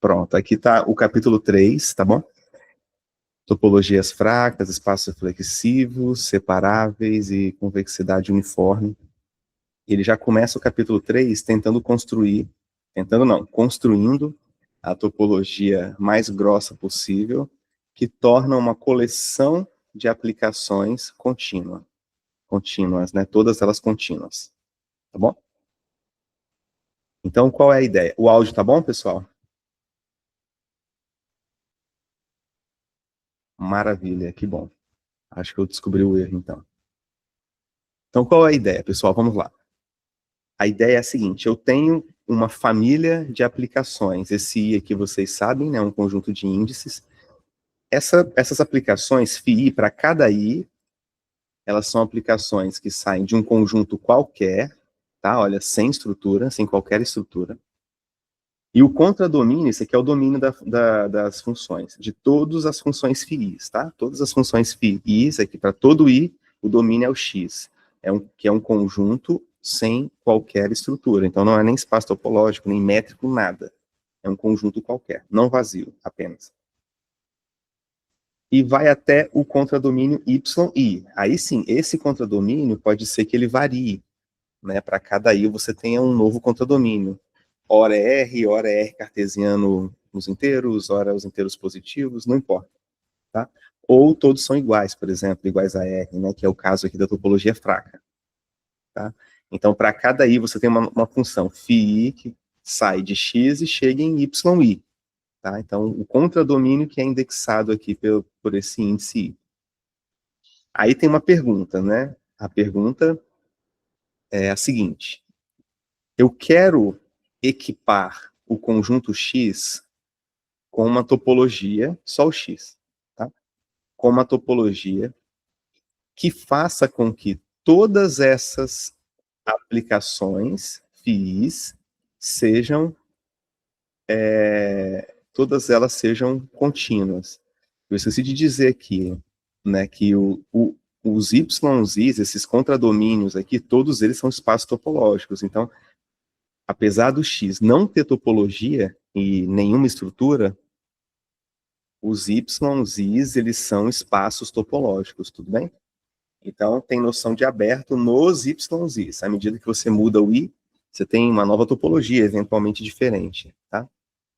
Pronto, aqui está o capítulo 3, tá bom? Topologias fracas, espaços reflexivos, separáveis e convexidade uniforme. Ele já começa o capítulo 3 construindo a topologia mais grossa possível, que torna uma coleção de aplicações contínuas, né? Todas elas contínuas, tá bom? Então, qual é a ideia? O áudio tá bom, pessoal? Maravilha, que bom. Acho que eu descobri o erro, então. Então, qual é a ideia, pessoal? Vamos lá. A ideia é a seguinte, eu tenho uma família de aplicações. Esse I aqui, vocês sabem, né, é um conjunto de índices. Essas aplicações, FI, para cada I, elas são aplicações que saem de um conjunto qualquer, tá? Olha, sem estrutura, sem qualquer estrutura. E o contradomínio, esse aqui é o domínio das funções, de todas as funções FIIs, tá? Todas as funções FIIs, aqui para todo I, o domínio é o X, que é um conjunto sem qualquer estrutura. Então não é nem espaço topológico, nem métrico, nada. É um conjunto qualquer, não vazio, apenas. E vai até o contradomínio YI. Aí sim, esse contradomínio pode ser que ele varie, né? Para cada I você tenha um novo contradomínio. Ora é R cartesiano nos inteiros, ora os inteiros positivos, não importa, tá? Ou todos são iguais, por exemplo, iguais a R, né? Que é o caso aqui da topologia fraca, tá? Então, para cada I você tem uma função φi que sai de X e chega em YI, tá? Então, o contradomínio que é indexado aqui por esse índice I. Aí tem uma pergunta, né? A pergunta é a seguinte: eu quero equipar o conjunto X com uma topologia, só o X, tá? Com uma topologia que faça com que todas essas aplicações FIIs sejam, todas elas sejam contínuas. Eu esqueci de dizer aqui, né, que os YIs, esses contradomínios aqui, todos eles são espaços topológicos. Então, apesar do X não ter topologia e nenhuma estrutura, os YIs, eles são espaços topológicos, tudo bem? Então, tem noção de aberto nos YIs. À medida que você muda o I, você tem uma nova topologia, eventualmente diferente, tá?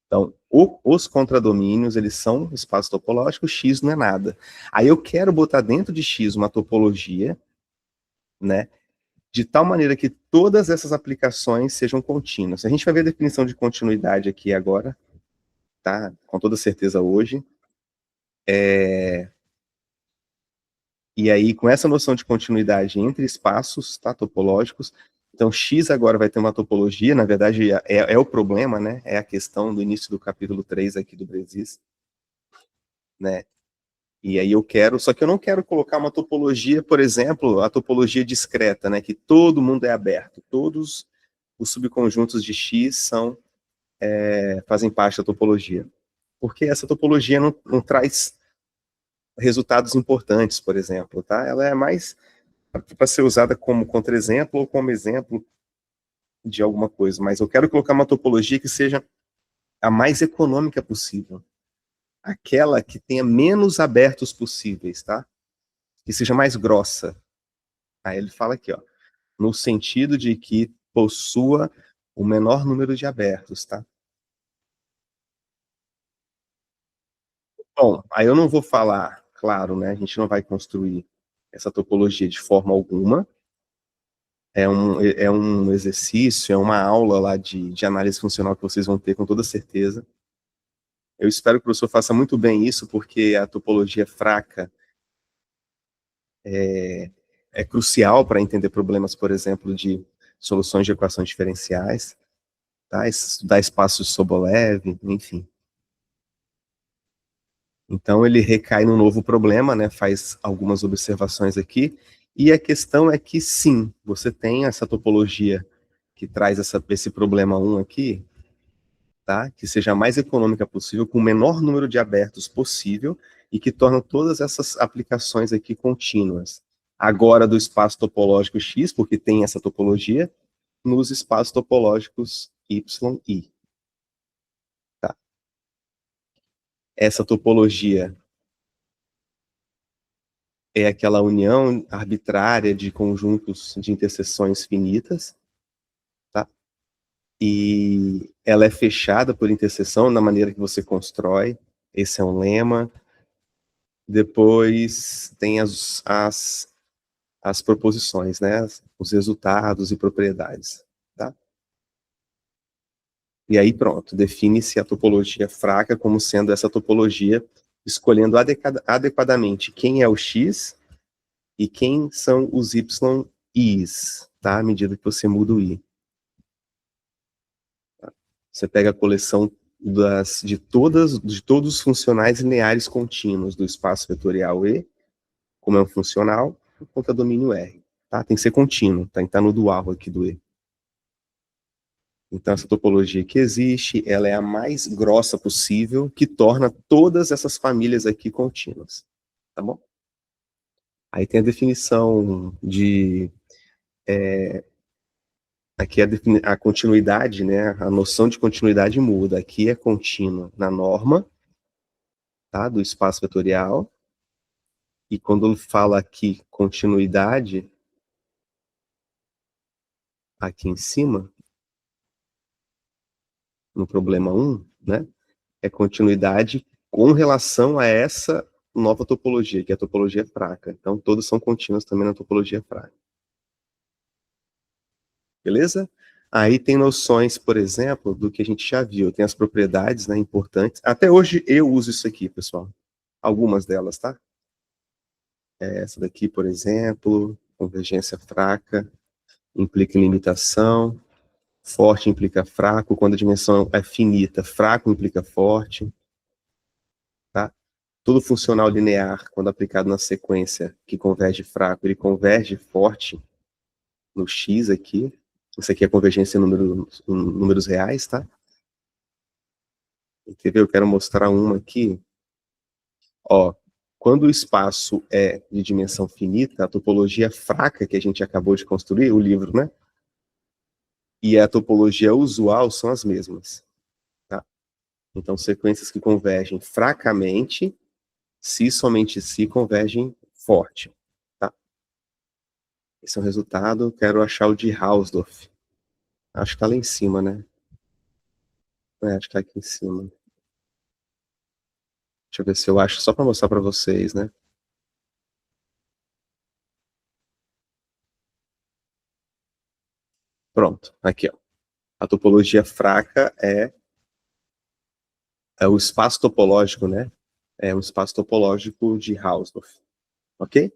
Então, os contradomínios, eles são espaços topológicos, X não é nada. Aí eu quero botar dentro de X uma topologia, né, de tal maneira que todas essas aplicações sejam contínuas. A gente vai ver a definição de continuidade aqui agora, tá? Com toda certeza hoje. E aí, com essa noção de continuidade entre espaços, tá, topológicos, então X agora vai ter uma topologia, na verdade é o problema, né, é a questão do início do capítulo 3 aqui do Bresis, né, e aí só que eu não quero colocar uma topologia, por exemplo, a topologia discreta, né, que todo mundo é aberto, todos os subconjuntos de X fazem parte da topologia, porque essa topologia não traz resultados importantes, por exemplo, tá, ela é mais para ser usada como contra-exemplo ou como exemplo de alguma coisa, mas eu quero colocar uma topologia que seja a mais econômica possível, aquela que tenha menos abertos possíveis, tá? Que seja mais grossa. Aí ele fala aqui, ó, no sentido de que possua o menor número de abertos, tá? Bom, aí eu não vou falar, claro, né? A gente não vai construir essa topologia de forma alguma, é um exercício, é uma aula lá de análise funcional que vocês vão ter com toda certeza. Eu espero que o professor faça muito bem isso, porque a topologia fraca é crucial para entender problemas, por exemplo, de soluções de equações diferenciais, tá? Estudar espaços de Sobolev, enfim. Então ele recai num novo problema, né? Faz algumas observações aqui, e a questão é que sim, você tem essa topologia que traz esse problema 1 aqui, tá? Que seja a mais econômica possível, com o menor número de abertos possível, e que torna todas essas aplicações aqui contínuas. Agora do espaço topológico X, porque tem essa topologia, nos espaços topológicos Y, I. Tá? essa topologia é aquela união arbitrária de conjuntos de interseções finitas, tá? E ela é fechada por interseção na maneira que você constrói. Esse é um lema. Depois tem as proposições, né? Os resultados e propriedades, tá? E aí pronto, define-se a topologia fraca como sendo essa topologia, escolhendo adequadamente quem é o X e quem são os YIs, tá? À medida que você muda o I. Você pega a coleção de todos os funcionais lineares contínuos do espaço vetorial E, como é um funcional, por conta do domínio R. Tá? Tem que ser contínuo, tá? Tá no dual aqui do E. Então, essa topologia que existe, ela é a mais grossa possível, que torna todas essas famílias aqui contínuas. Tá bom? Aí tem a definição de... aqui a continuidade, né? A noção de continuidade muda. Aqui é contínuo na norma, tá? Do espaço vetorial. E quando fala aqui continuidade, aqui em cima, no problema 1, né? É continuidade com relação a essa nova topologia, que é a topologia fraca. Então, todos são contínuos também na topologia fraca. Beleza? Aí tem noções, por exemplo, do que a gente já viu. Tem as propriedades, né, importantes. Até hoje eu uso isso aqui, pessoal. Algumas delas, tá? Essa daqui, por exemplo, convergência fraca, implica em limitação, forte implica fraco, quando a dimensão é finita, fraco implica forte, tá? Todo funcional linear, quando aplicado na sequência que converge fraco, ele converge forte no X aqui. Isso aqui é convergência em números reais, tá? Quer ver? Eu quero mostrar uma aqui. Ó, quando o espaço é de dimensão finita, a topologia fraca que a gente acabou de construir, o livro, né? E a topologia usual são as mesmas, tá? Então, sequências que convergem fracamente, se somente se convergem forte, tá? Esse é o resultado. Quero achar o de Hausdorff. Acho que tá lá em cima, né? Acho que tá aqui em cima. Deixa eu ver se eu acho, só para mostrar para vocês, né? Pronto, aqui, ó. A topologia fraca é o espaço topológico, né? É o espaço topológico de Hausdorff, ok?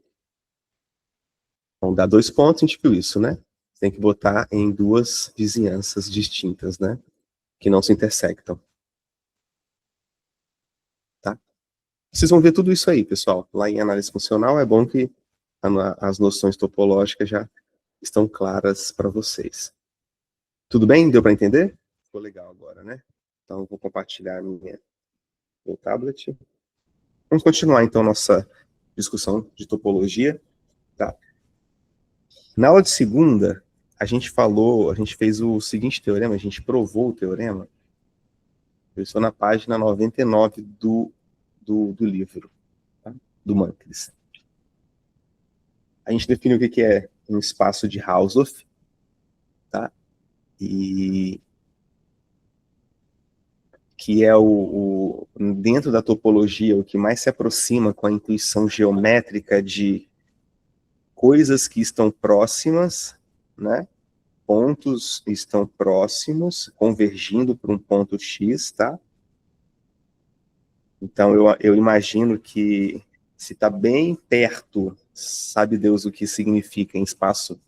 Então, dá 2 pontos, a gente viu isso, né? Tem que botar em duas vizinhanças distintas, né? Que não se intersectam. Tá? Vocês vão ver tudo isso aí, pessoal. Lá em análise funcional é bom que as noções topológicas já estão claras para vocês. Tudo bem? Deu para entender? Ficou legal agora, né? Então, vou compartilhar meu tablet. Vamos continuar, então, nossa discussão de topologia. Tá? Na aula de segunda, a gente fez o seguinte teorema, a gente provou o teorema. Eu estou na página 99 do livro, tá? Do Mankris. A gente define o que é um espaço de Hausdorff, tá? E que é dentro da topologia, o que mais se aproxima com a intuição geométrica de coisas que estão próximas, né? Pontos estão próximos, convergindo para um ponto X, tá? Então, eu imagino que se está bem perto, sabe Deus o que significa em espaços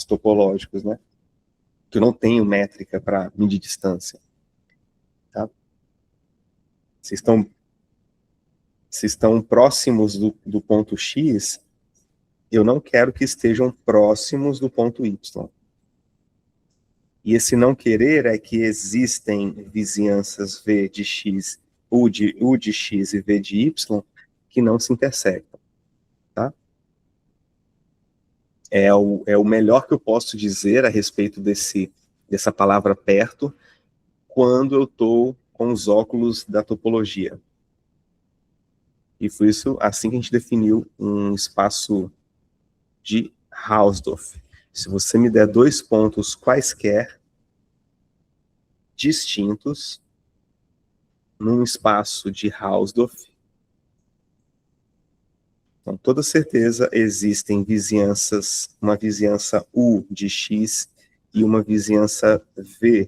topológicos, né? Que eu não tenho métrica para medir distância, tá? Se estão próximos do ponto X, eu não quero que estejam próximos do ponto Y. E esse não querer é que existem vizinhanças V de X, U de X e V de Y, que não se intersectam, tá? É o melhor que eu posso dizer a respeito dessa palavra perto, quando eu estou com os óculos da topologia. E foi isso assim que a gente definiu um espaço de Hausdorff. Se você me der dois pontos quaisquer distintos num espaço de Hausdorff, com toda certeza existem vizinhanças, uma vizinhança U de X e uma vizinhança V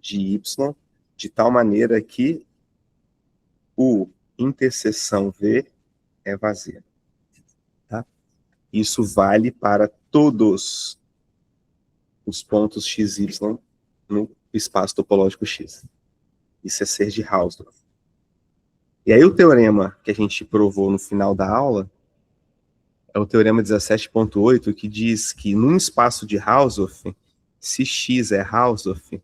de Y, de tal maneira que U interseção V é vazia. Tá? Isso vale para todos os pontos x, y no espaço topológico X. Isso é ser de Hausdorff. E aí o teorema que a gente provou no final da aula é o teorema 17.8, que diz que num espaço de Hausdorff, se X é Hausdorff,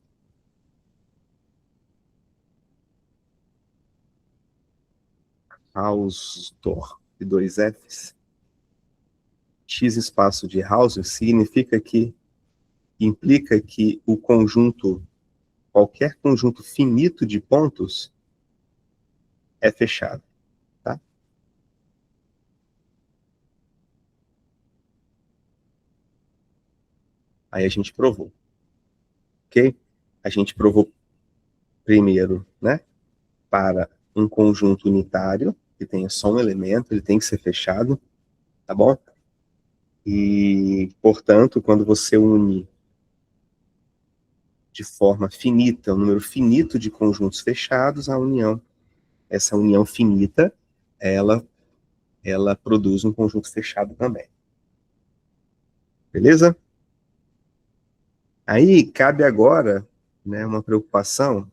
Hausdorff, e dois Fs, X espaço de Hausdorff significa que, implica que o conjunto, qualquer conjunto finito de pontos, é fechado, tá? Aí a gente provou, ok? A gente provou primeiro, né, para um conjunto unitário, que tenha só um elemento, ele tem que ser fechado, tá bom? E, portanto, quando você une de forma finita, um número finito de conjuntos fechados, essa união finita, ela produz um conjunto fechado também. Beleza? Aí cabe agora, né, uma preocupação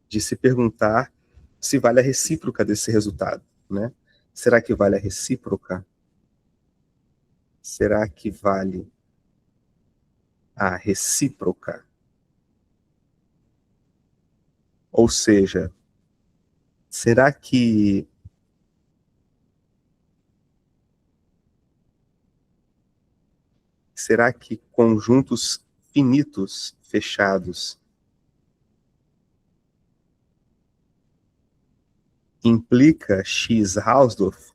de se perguntar se vale a recíproca desse resultado, né? Será que vale a recíproca? Será que vale a recíproca? Ou seja, será que conjuntos finitos fechados implica X Hausdorff?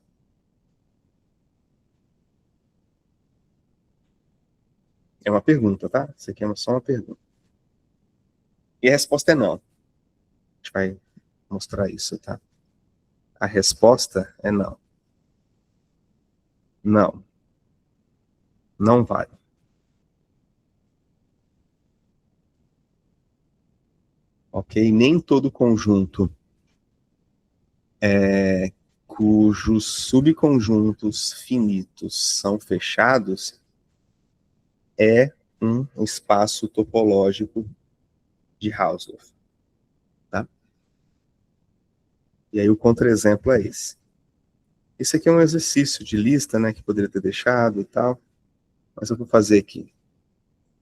É uma pergunta, tá? Isso aqui é só uma pergunta. E a resposta é não. A gente vai mostrar isso, tá? A resposta é não. Não. Não vale. Ok? Nem todo conjunto cujos subconjuntos finitos são fechados é um espaço topológico de Hausdorff. Tá? E aí o contra-exemplo é esse. Esse aqui é um exercício de lista, né, que poderia ter deixado e tal, mas eu vou fazer aqui.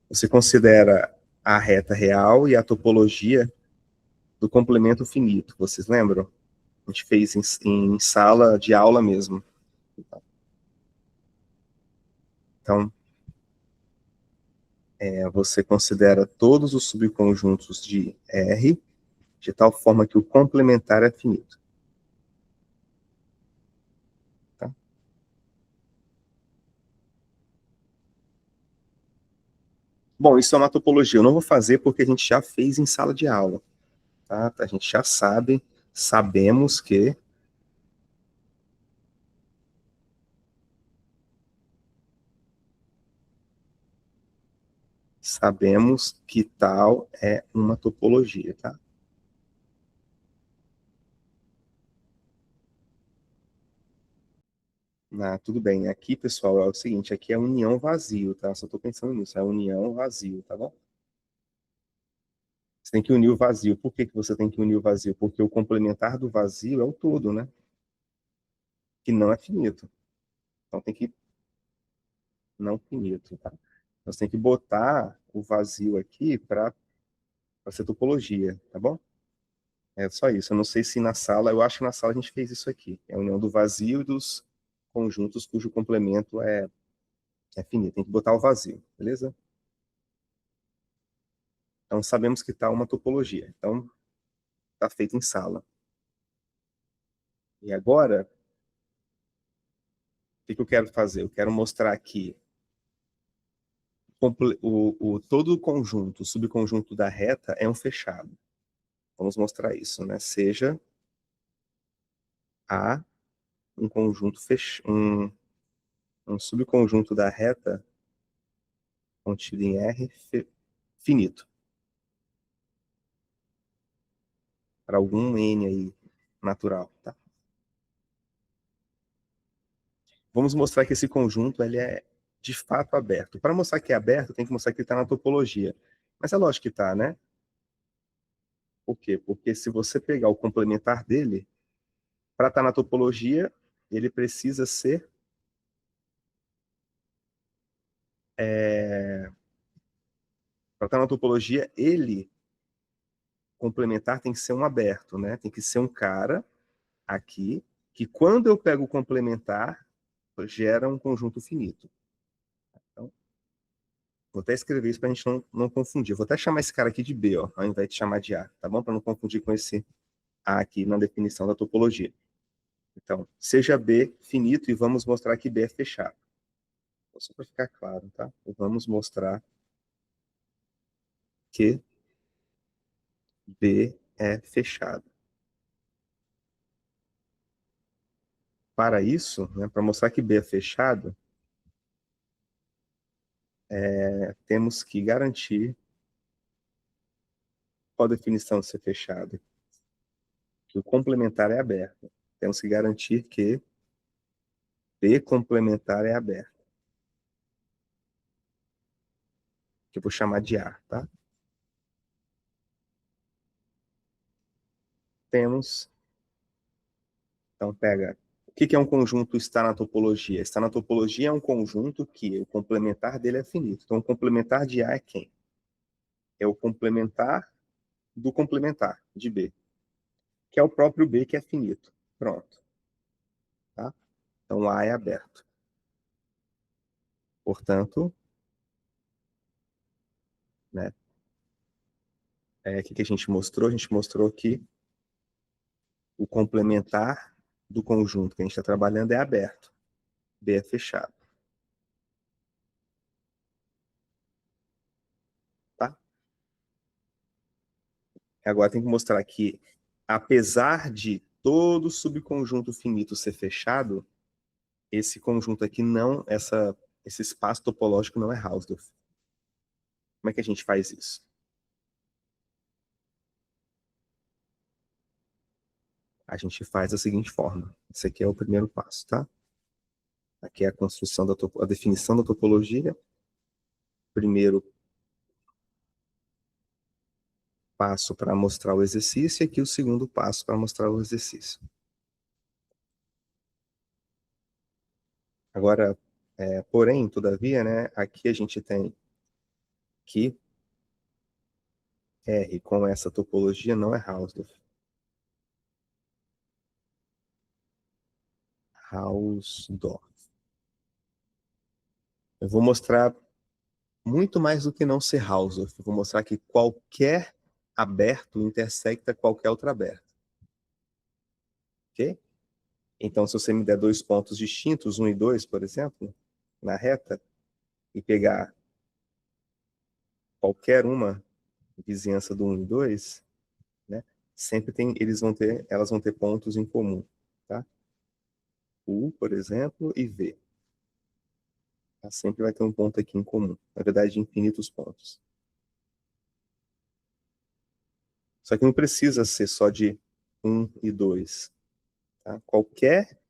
Você considera a reta real e a topologia do complemento finito, vocês lembram? A gente fez em sala de aula mesmo. Então, você considera todos os subconjuntos de R, de tal forma que o complementar é finito. Tá? Bom, isso é uma topologia. Eu não vou fazer porque a gente já fez em sala de aula. Tá? A gente já sabemos que tal é uma topologia, tá? Ah, tudo bem. Aqui, pessoal, é o seguinte, aqui é união vazio, tá? Só estou pensando nisso, é união vazio, tá bom? Você tem que unir o vazio. Por que que você tem que unir o vazio? Porque o complementar do vazio é o todo, né? Que não é finito. Então tem que não finito, tá? Então, você tem que botar o vazio aqui para ser topologia, tá bom? É só isso. Eu não sei se na sala, eu acho que na sala a gente fez isso aqui. É a união do vazio e dos conjuntos cujo complemento é finito. Tem que botar o vazio, beleza? Então sabemos que está uma topologia. Então está feito em sala. E agora, o que que eu quero fazer? Eu quero mostrar aqui todo o conjunto, o subconjunto da reta é um fechado. Vamos mostrar isso, né? Seja A um conjunto um subconjunto da reta contido em R finito. Para algum N aí natural, tá? Vamos mostrar que esse conjunto ele é de fato aberto. Para mostrar que é aberto, tem que mostrar que ele está na topologia. Mas é lógico que está, né? Por quê? Porque se você pegar o complementar dele, para estar na topologia, ele precisa ser para estar na topologia, ele complementar tem que ser um aberto, né? Tem que ser um cara aqui que quando eu pego o complementar gera um conjunto finito. Então, vou até escrever isso para a gente não confundir. Vou até chamar esse cara aqui de B, ó, ao invés de chamar de A, tá bom? Para não confundir com esse A aqui na definição da topologia. Então, seja B finito e vamos mostrar que B é fechado. Só para ficar claro, tá? Vamos mostrar que B é fechado. Para isso, né, para mostrar que B é fechado, temos que garantir qual a definição de ser fechado? Que o complementar é aberto. Temos que garantir que B complementar é aberto. Que eu vou chamar de A, tá? Temos, então pega, o que é um conjunto está na topologia? Está na topologia é um conjunto que o complementar dele é finito. Então o complementar de A é quem? É o complementar do complementar, de B. Que é o próprio B que é finito. Pronto. Tá? Então A é aberto. Portanto, né, o que a gente mostrou? A gente mostrou que o complementar do conjunto que a gente está trabalhando é aberto. B é fechado. Tá? Agora tem que mostrar que, apesar de todo subconjunto finito ser fechado, esse conjunto aqui não, esse espaço topológico não é Hausdorff. Como é que a gente faz isso? A gente faz da seguinte forma. Esse aqui é o primeiro passo, tá? Aqui é a construção a definição da topologia. Primeiro passo para mostrar o exercício e aqui o segundo passo para mostrar o exercício. Agora, porém, todavia, né, aqui a gente tem que R com essa topologia não é Hausdorff. Hausdorff. Eu vou mostrar muito mais do que não ser Hausdorff. Eu vou mostrar que qualquer aberto intersecta qualquer outro aberto. Ok? Então, se você me der dois pontos distintos, 1 e 2, por exemplo, na reta, e pegar qualquer uma vizinhança do 1 e 2, né, sempre elas vão ter pontos em comum. Tá? U, por exemplo, e V. Tá? Sempre vai ter um ponto aqui em comum. Na verdade, infinitos pontos. Só que não precisa ser só de 1 e 2. Tá? Qualquer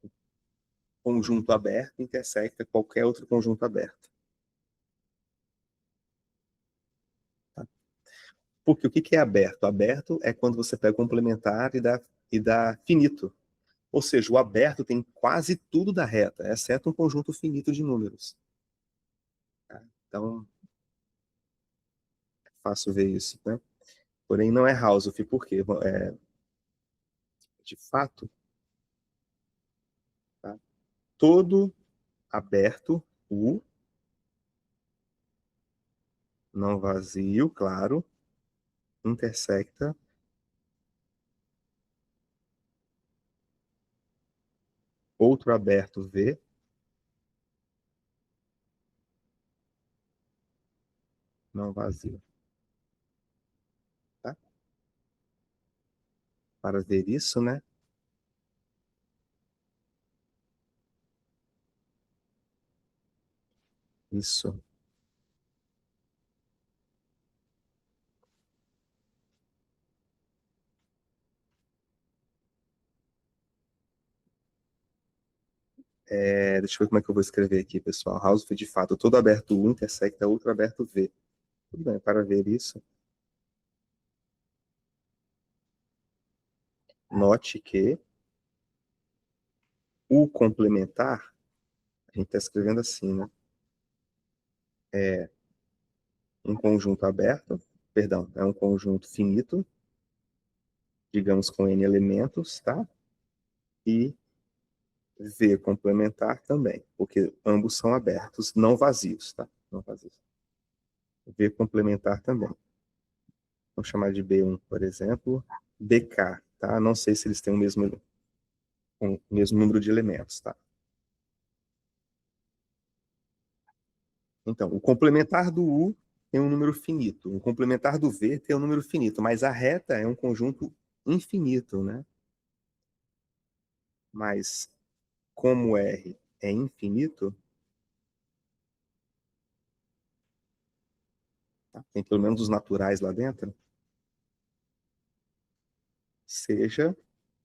conjunto aberto intersecta qualquer outro conjunto aberto. Tá? Porque o que é aberto? Aberto é quando você pega o complementar e dá finito. Ou seja, o aberto tem quase tudo da reta, exceto um conjunto finito de números. Tá? Então, é fácil ver isso. Né? Porém, não é Hausdorff, por quê? De fato, tá? Todo aberto, U, não vazio, claro, intersecta outro aberto V, não vazio. Tá? Para ver isso, né? Isso. Deixa eu ver como é que eu vou escrever aqui, pessoal. House foi de fato todo aberto U intersecta outro aberto V. Tudo bem, para ver isso, note que o complementar, a gente está escrevendo assim, né? É um conjunto aberto, perdão, é um conjunto finito, digamos com N elementos, tá? E V complementar também, porque ambos são abertos, não vazios, tá? Não vazios. V complementar também. Vamos chamar de B1, por exemplo, BK, tá? Não sei se eles têm o mesmo número de elementos, tá? Então, o complementar do U tem um número finito, o complementar do V tem um número finito, mas a reta é um conjunto infinito, né? Mas como R é infinito, tá? Tem pelo menos os naturais lá dentro, seja,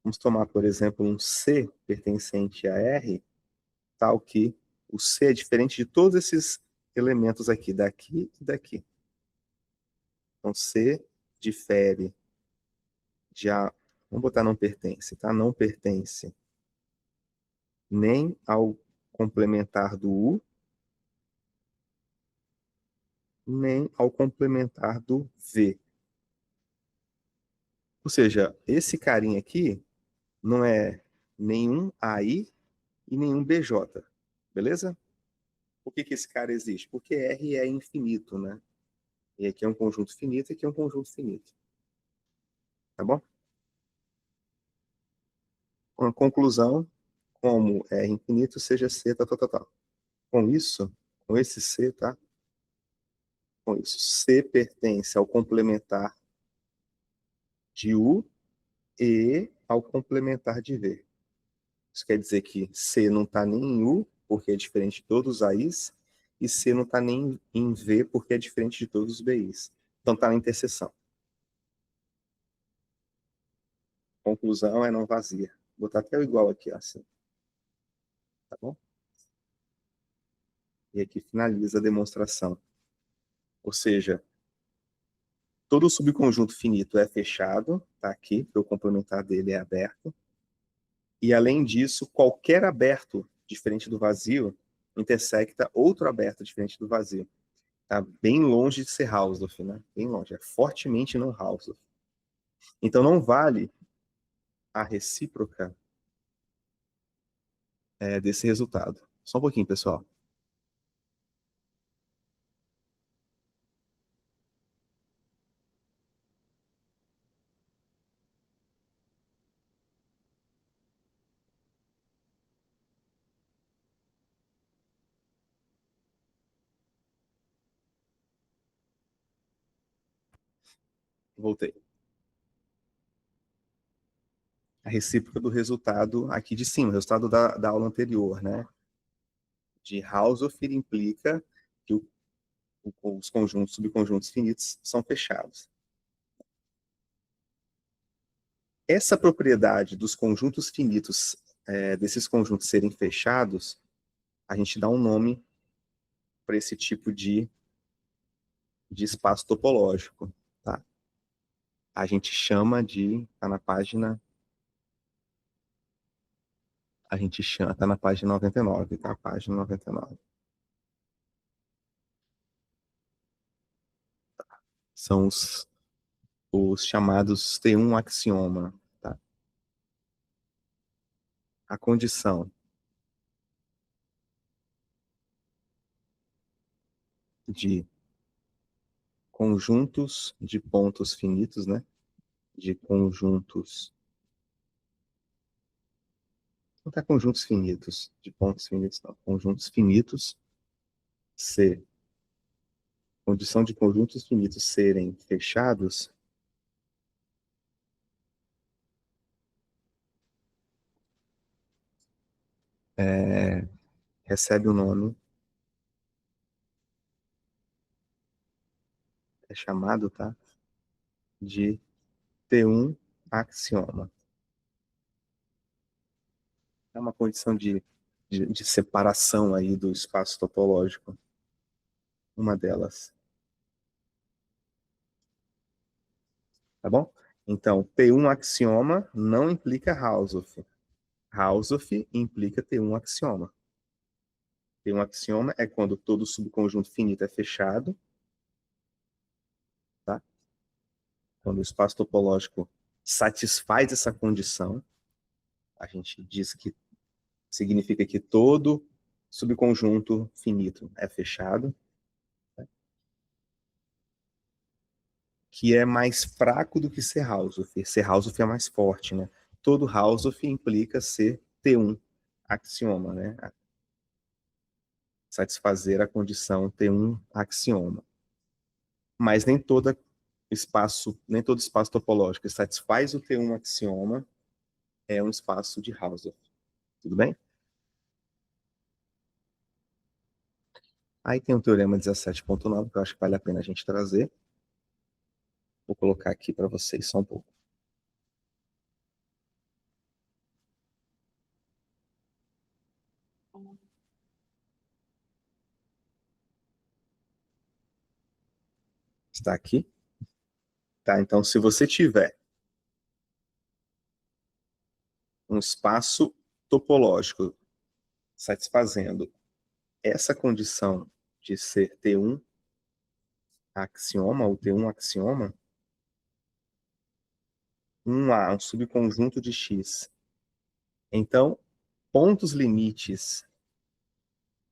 vamos tomar, por exemplo, um C pertencente a R, tal que o C é diferente de todos esses elementos aqui, daqui e daqui. Então, C difere de A, vamos botar não pertence, tá? Não pertence nem ao complementar do U, nem ao complementar do V. Ou seja, esse carinha aqui não é nenhum AI e nenhum BJ, beleza? Por que esse cara existe? Porque R é infinito, né? E aqui é um conjunto finito e aqui é um conjunto finito. Tá bom? Uma conclusão, como R infinito, seja C, tal, tal, tal, tal. Com isso, com esse C, tá? Com isso, C pertence ao complementar de U e ao complementar de V. Isso quer dizer que C não está nem em U, porque é diferente de todos os AIs, e C não está nem em V, porque é diferente de todos os BIs. Então está na interseção. Conclusão é não vazia. Vou botar até o igual aqui, assim. Tá bom? E aqui finaliza a demonstração. Ou seja, todo subconjunto finito é fechado, tá aqui, porque o complementar dele é aberto. E além disso, qualquer aberto diferente do vazio intersecta outro aberto diferente do vazio. Tá bem longe de ser Hausdorff, né? Bem longe, é fortemente não Hausdorff. Então não vale a recíproca desse resultado. Só um pouquinho, pessoal. Voltei. A recíproca do resultado aqui de cima, o resultado da aula anterior, né? De Hausdorff implica que os conjuntos, subconjuntos finitos são fechados. Essa propriedade dos conjuntos finitos, desses conjuntos serem fechados, a gente dá um nome para esse tipo de espaço topológico, tá? A gente chama de, tá na página, a gente chama, tá na página 99, tá? Página 99. São os chamados T1 axioma, tá? A condição de conjuntos de pontos finitos, né? De conjuntos Não está conjuntos finitos, de pontos finitos, não. Conjuntos finitos, C. Condição de conjuntos finitos serem fechados, recebe o nome, é chamado, tá? De T1 axioma. É uma condição de separação aí do espaço topológico. Uma delas. Tá bom? Então, T1 axioma não implica Hausdorff. Hausdorff implica T1 axioma. T1 axioma é quando todo subconjunto finito é fechado, tá? Quando o espaço topológico satisfaz essa condição, a gente diz que significa que todo subconjunto finito é fechado, né? Que é mais fraco do que ser Hausdorff. Ser Hausdorff é mais forte, né? Todo Hausdorff implica ser T1 axioma, né? Satisfazer a condição T1 axioma. Mas nem todo espaço topológico que satisfaz o T1 axioma é um espaço de Hausdorff. Tudo bem? Aí tem o teorema 17.9, que eu acho que vale a pena a gente trazer. Vou colocar aqui para vocês só um pouco. Está aqui? Tá, então se você tiver um espaço topológico satisfazendo essa condição de ser T1 axioma, ou T1 axioma, um A, um subconjunto de X. Então, pontos limites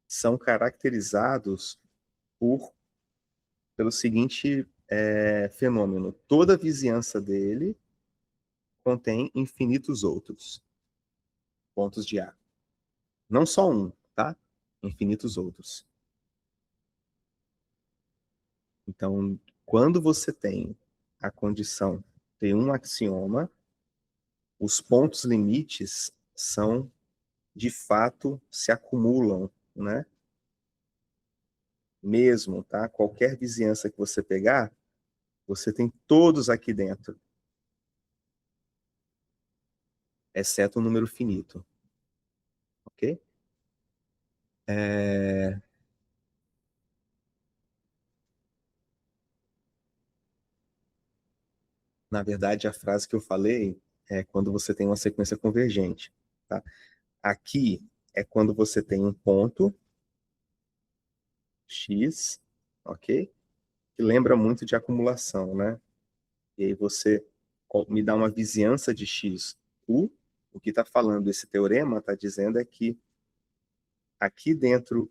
são caracterizados pelo seguinte fenômeno. Toda vizinhança dele contém infinitos outros pontos de A. Não só um, tá? Infinitos outros. Então, quando você tem a condição T1 axioma, os pontos limites são, de fato, se acumulam, né? Mesmo, tá? Qualquer vizinhança que você pegar, você tem todos aqui dentro, exceto o número finito, ok? Na verdade, a frase que eu falei é quando você tem uma sequência convergente, tá? Aqui é quando você tem um ponto X, ok? Que lembra muito de acumulação, né? E aí você me dá uma vizinhança de X, U. O que está falando esse teorema está dizendo é que aqui dentro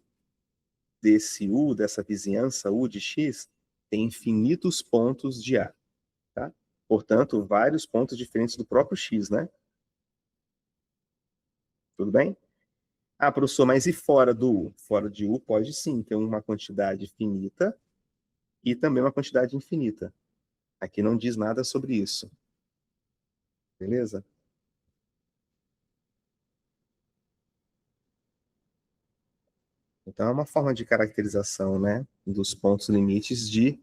desse U, dessa vizinhança U de X, tem infinitos pontos de A, tá? Portanto, vários pontos diferentes do próprio X, né? Tudo bem? Ah, professor, mas e fora do U? Fora de U pode sim ter uma quantidade finita e também uma quantidade infinita. Aqui não diz nada sobre isso. Beleza? Então é uma forma de caracterização, né, dos pontos limites de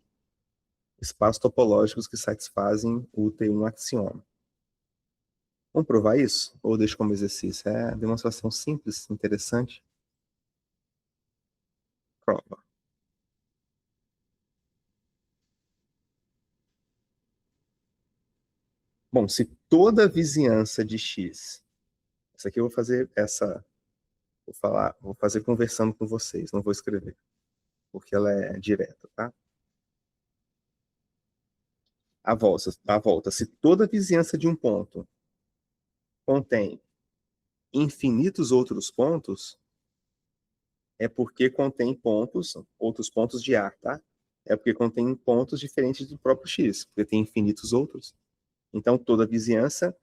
espaços topológicos que satisfazem o T1 axioma. Vamos provar isso? Ou deixo como exercício? É uma demonstração simples, interessante. Prova. Bom, se toda a vizinhança de X, essa aqui eu vou fazer vou fazer conversando com vocês, não vou escrever, porque ela é direta, tá? A volta, se toda a vizinhança de um ponto contém infinitos outros pontos, é porque contém pontos, outros pontos de A, tá? É porque contém pontos diferentes do próprio X, porque tem infinitos outros. Então, toda vizinhança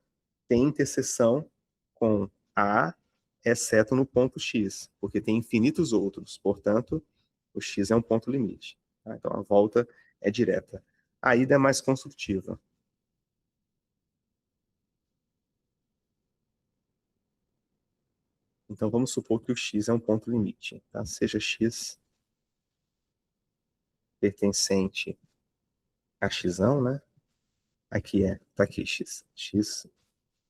tem interseção com A exceto no ponto x, porque tem infinitos outros, portanto, o x é um ponto limite. Tá? Então, a volta é direta. A ida é mais construtiva. Então, vamos supor que o x é um ponto limite, tá? Seja x pertencente a x, né? Aqui tá aqui x. X,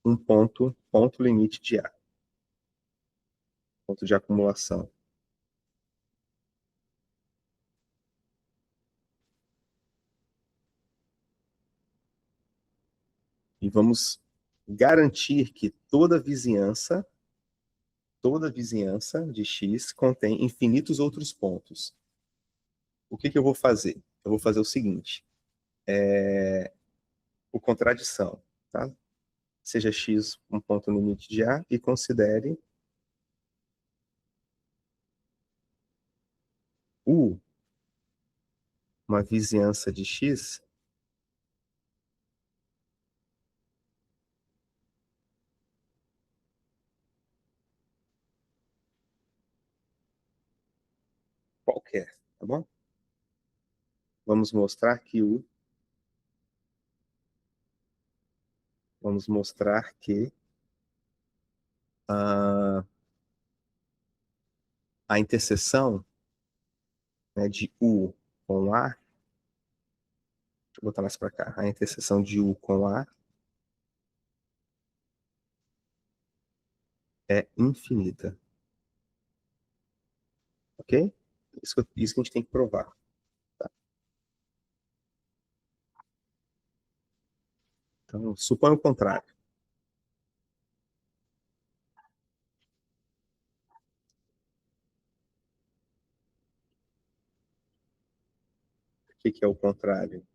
um ponto limite de A, ponto de acumulação. E vamos garantir que toda vizinhança de x contém infinitos outros pontos. O que eu vou fazer? Eu vou fazer o seguinte, por contradição, tá? Seja x um ponto limite de A e considere U uma vizinhança de x qualquer, tá bom? Vamos mostrar que a interseção, né, de U com A, deixa eu botar mais para cá, a interseção de U com A é infinita. Ok? Isso que a gente tem que provar. Tá? Então, suponha o contrário. O que é o contrário?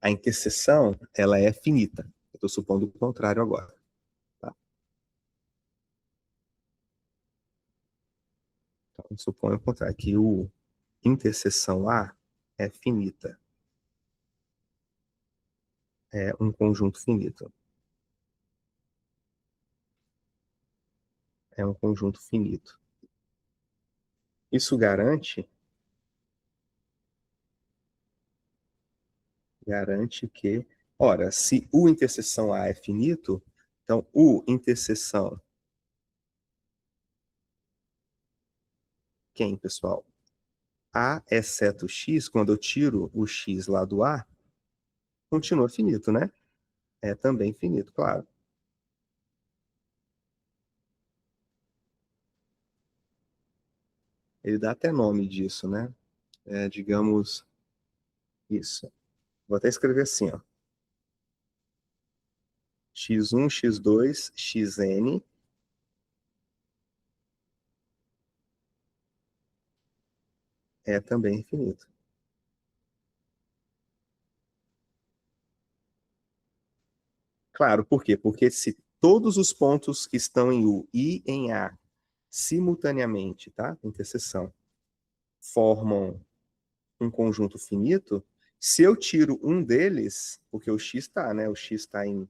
A interseção, ela é finita. Eu estou supondo o contrário agora. Tá? Então, suponha o contrário, que o interseção A é finita. É um conjunto finito. É um conjunto finito. Isso garante que, ora, se U interseção A é finito, então U interseção quem, pessoal? A exceto x, quando eu tiro o x lá do A, continua finito, né? É também finito, claro. Ele dá até nome disso, né? Digamos, isso. Vou até escrever assim, ó. x1, x2, xn é também infinito. Claro, por quê? Porque se todos os pontos que estão em U e em A simultaneamente, tá? Interseção, formam um conjunto finito, se eu tiro um deles, porque o x está, né? O x está em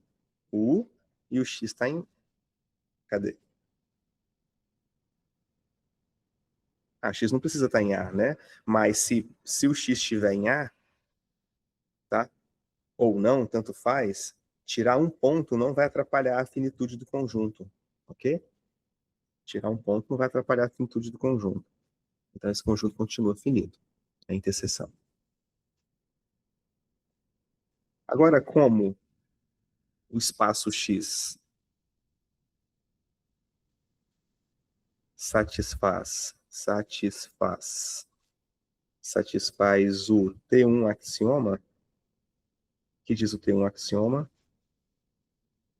U e o x está em... Cadê? X não precisa estar em A, né? Mas se o x estiver em A, tá? Ou não, tanto faz, tirar um ponto não vai atrapalhar a finitude do conjunto, ok? Tirar um ponto não vai atrapalhar a finitude do conjunto. Então esse conjunto continua finito, é a interseção. Agora, como o espaço X satisfaz o T1 axioma, que diz o T1 axioma,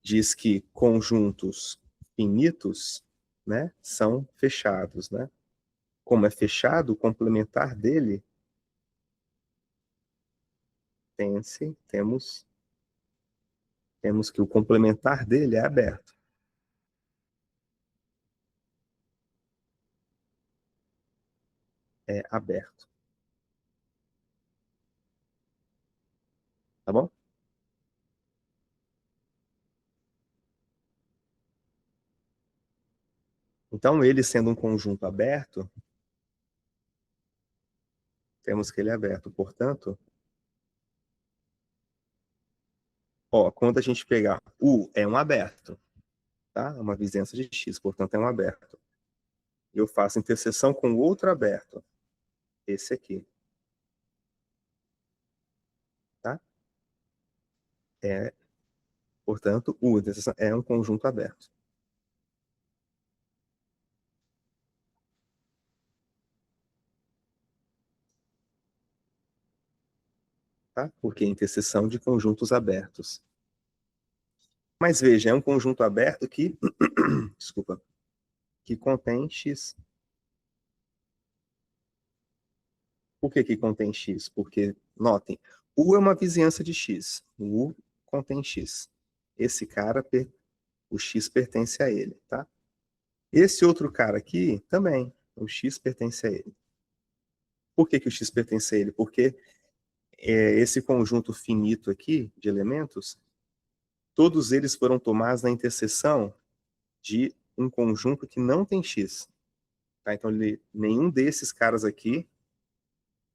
diz que conjuntos finitos, né, são fechados, né? Como é fechado, o complementar dele temos que o complementar dele é aberto. É aberto. Tá bom? Então, ele sendo um conjunto aberto, temos que ele é aberto. Portanto, ó, quando a gente pegar U é um aberto, tá? É uma vizinhança de X, portanto é um aberto. Eu faço interseção com outro aberto, esse aqui, tá? É, portanto, U interseção é um conjunto aberto. Tá? Porque é interseção de conjuntos abertos. Mas veja, é um conjunto aberto que, desculpa, que contém X. Por que que contém X? Porque, notem, U é uma vizinhança de X. O U contém X. Esse cara, o X pertence a ele, tá? Esse outro cara aqui, também, o X pertence a ele. Por que que o X pertence a ele? Porque esse conjunto finito aqui, de elementos, todos eles foram tomados na interseção de um conjunto que não tem X. Tá? Então, nenhum desses caras aqui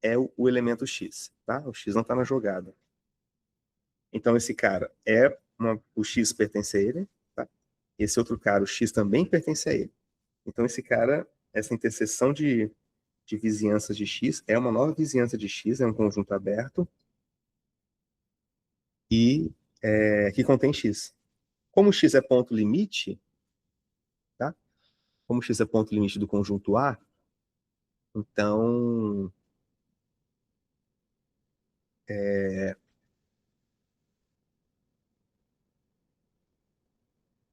é o elemento X. Tá? O X não está na jogada. Então, esse cara o X pertence a ele. Tá? Esse outro cara, o X também pertence a ele. Então, esse cara, essa interseção de vizinhanças de X é uma nova vizinhança de X, é um conjunto aberto e que contém X. Como X é ponto limite, tá? Como X é ponto limite do conjunto A, então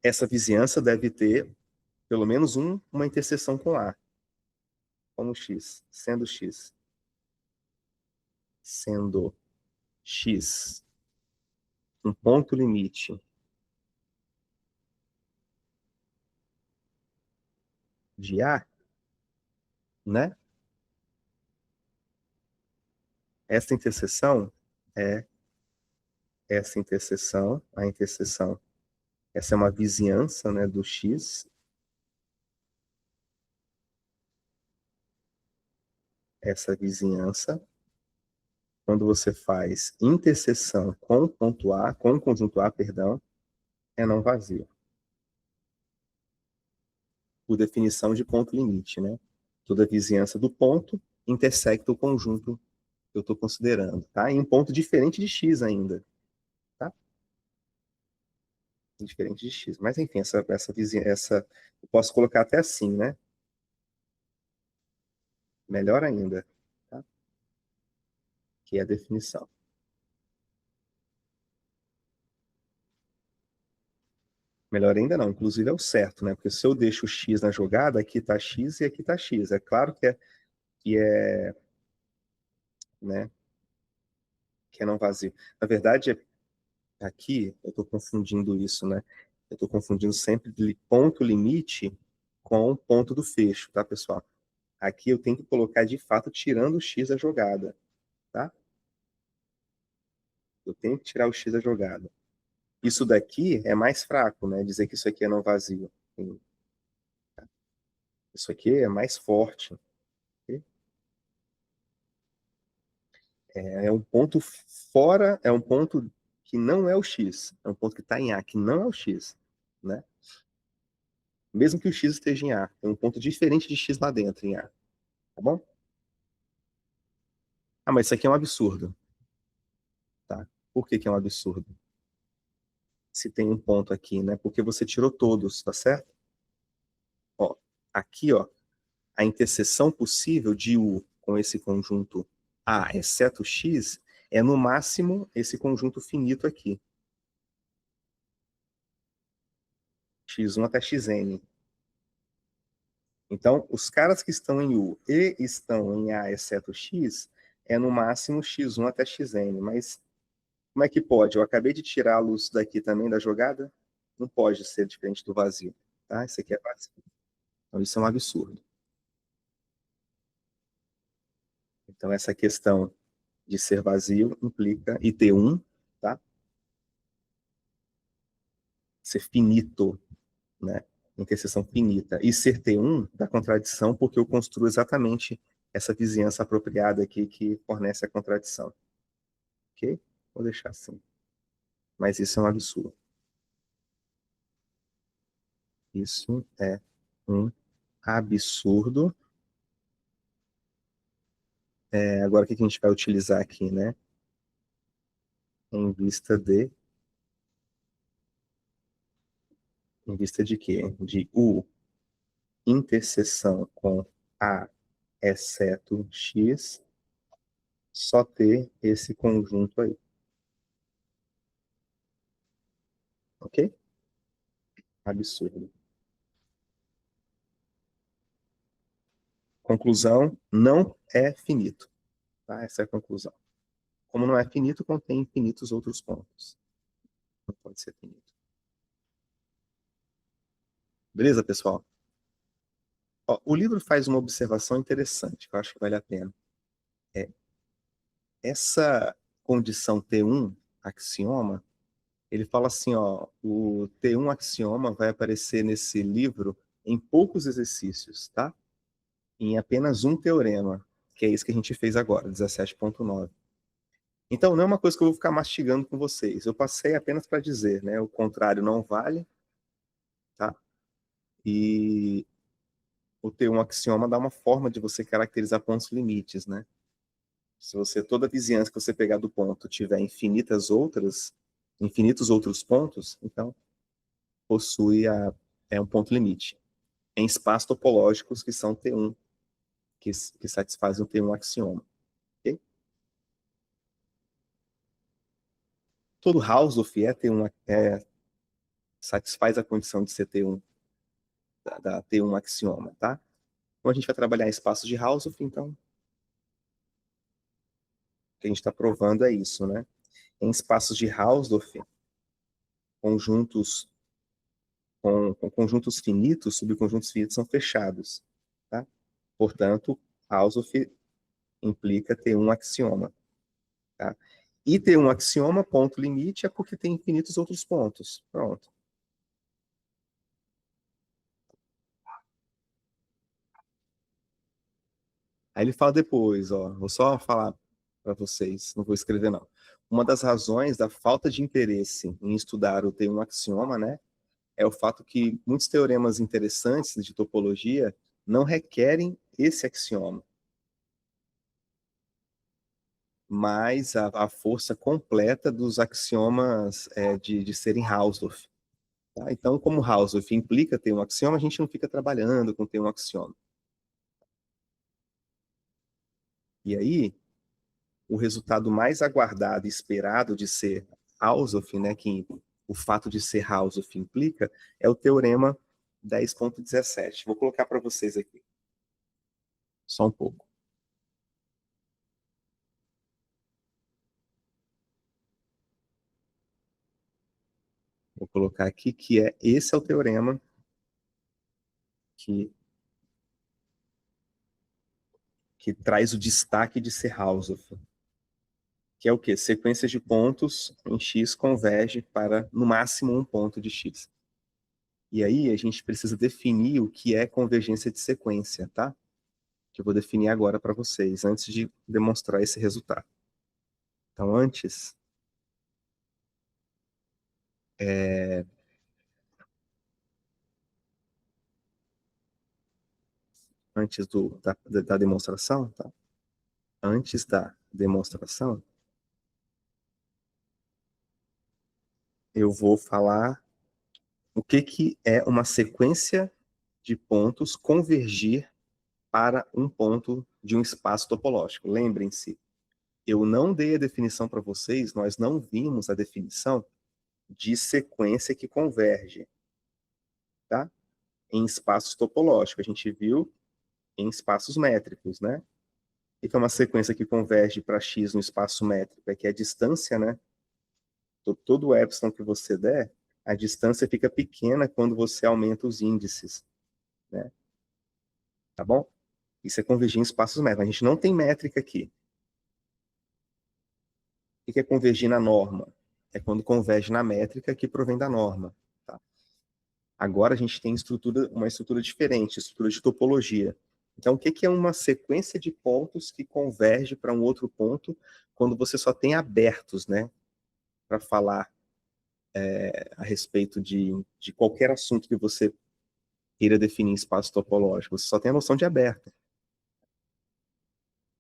essa vizinhança deve ter pelo menos uma interseção com A, como X, sendo X um ponto limite de A, né? Essa interseção é essa interseção, a interseção, essa é uma vizinhança, né, do X, essa vizinhança, quando você faz interseção com o ponto A, com o conjunto A, perdão, é não vazio. Por definição de ponto limite, né? Toda vizinhança do ponto intersecta o conjunto que eu estou considerando, tá? Em um ponto diferente de X ainda, tá? Diferente de X. Mas, enfim, essa vizinhança, eu posso colocar até assim, né? Melhor ainda, tá? Que é a definição. Melhor ainda não, inclusive é o certo, né? Porque se eu deixo o X na jogada, aqui está X e aqui está X. É claro né, que é não vazio. Na verdade, aqui eu estou confundindo isso, né? Eu estou confundindo sempre ponto limite com ponto do fecho, tá, pessoal? Aqui eu tenho que colocar de fato tirando o X da jogada, tá? Eu tenho que tirar o X da jogada. Isso daqui é mais fraco, né? Dizer que isso aqui é não vazio. Isso aqui é mais forte. Ok? É um ponto fora, é um ponto que não é o X. É um ponto que está em A, que não é o X, né? Mesmo que o X esteja em A. Tem um ponto diferente de X lá dentro, em A. Tá bom? Ah, mas isso aqui é um absurdo. Tá? Por que que é um absurdo? Se tem um ponto aqui, né? Porque você tirou todos, tá certo? Ó, aqui, ó, a interseção possível de U com esse conjunto A, exceto X, é no máximo esse conjunto finito aqui. X1 até Xn. Então, os caras que estão em U e estão em A, exceto X, é no máximo X1 até Xn. Mas como é que pode? Eu acabei de tirá-los daqui também da jogada? Não pode ser diferente do vazio. Tá? Isso aqui é vazio. Então, isso é um absurdo. Então, essa questão de ser vazio implica, e ter um, tá? Ser finito, né? interseção finita. E ser T1 dá contradição porque eu construo exatamente essa vizinhança apropriada aqui que fornece a contradição. Ok? Vou deixar assim. Mas isso é um absurdo. Isso é um absurdo. Agora, o que a gente vai utilizar aqui, né? Em vista de quê? De U interseção com A exceto X, só ter esse conjunto aí. Ok? Absurdo. Conclusão, não é finito. Tá? Essa é a conclusão. Como não é finito, contém infinitos outros pontos. Não pode ser finito. Beleza, pessoal? Ó, o livro faz uma observação interessante, que eu acho que vale a pena. Essa condição T1, axioma, ele fala assim, ó, o T1 axioma vai aparecer nesse livro em poucos exercícios, tá? Em apenas um teorema, que é isso que a gente fez agora, 17.9. Então, não é uma coisa que eu vou ficar mastigando com vocês. Eu passei apenas para dizer, né? O contrário não vale, tá? E o T1 axioma dá uma forma de você caracterizar pontos limites, né? Se você, toda vizinhança que você pegar do ponto tiver infinitos outros pontos, então possui um ponto limite. Em espaços topológicos que são T1, que satisfazem o T1 axioma. Okay? Todo Hausdorff satisfaz a condição de ser T1, da T1 axioma, tá? Então a gente vai trabalhar em espaços de Hausdorff, então o que a gente está provando é isso, né? Em espaços de Hausdorff, conjuntos com conjuntos finitos, subconjuntos finitos são fechados, tá? Portanto, Hausdorff implica ter um axioma, tá? E ter um axioma, ponto limite, é porque tem infinitos outros pontos. Pronto. Aí ele fala depois, ó, vou só falar para vocês, não vou escrever não. Uma das razões da falta de interesse em estudar o ter um axioma, né, é o fato que muitos teoremas interessantes de topologia não requerem esse axioma, mas a força completa dos axiomas de serem Hausdorff. Tá? Então, como Hausdorff implica ter um axioma, a gente não fica trabalhando com ter um axioma. E aí, o resultado mais aguardado e esperado de ser Hausdorff, né, que o fato de ser Hausdorff implica, é o teorema 10.17. Vou colocar para vocês aqui. Só um pouco. Vou colocar aqui que esse é o teorema que traz o destaque de ser Hausdorff, que é o quê? Sequências de pontos em X converge para, no máximo, um ponto de X. E aí a gente precisa definir o que é convergência de sequência, tá? Que eu vou definir agora para vocês, antes de demonstrar esse resultado. Então, antes da demonstração, tá? Antes da demonstração, eu vou falar o que é uma sequência de pontos convergir para um ponto de um espaço topológico. Lembrem-se, eu não dei a definição para vocês, nós não vimos a definição de sequência que converge, tá? Em espaços topológicos. A gente viu em espaços métricos, né? E que é uma sequência que converge para x no espaço métrico, é que a distância, né? Todo o epsilon que você der, a distância fica pequena quando você aumenta os índices, né? Tá bom? Isso é convergir em espaços métricos. A gente não tem métrica aqui. O que é convergir na norma? É quando converge na métrica que provém da norma. Tá? Agora a gente tem uma estrutura diferente, estrutura de topologia. Então, o que é uma sequência de pontos que converge para um outro ponto quando você só tem abertos, né, para falar a respeito de qualquer assunto que você queira definir em espaço topológico? Você só tem a noção de aberto.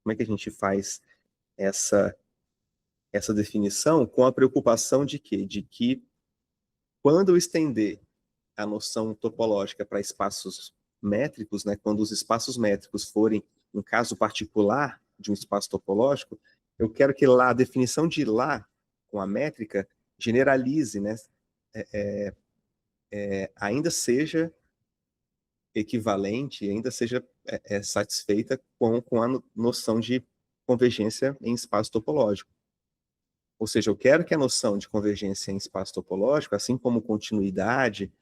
Como é que a gente faz essa definição com a preocupação de quê? De que quando eu estender a noção topológica para espaços métricos, né, quando os espaços métricos forem um caso particular de um espaço topológico, eu quero que lá a definição de lá com a métrica generalize, né, ainda seja equivalente, ainda seja satisfeita com a noção de convergência em espaço topológico. Ou seja, eu quero que a noção de convergência em espaço topológico, assim como continuidade,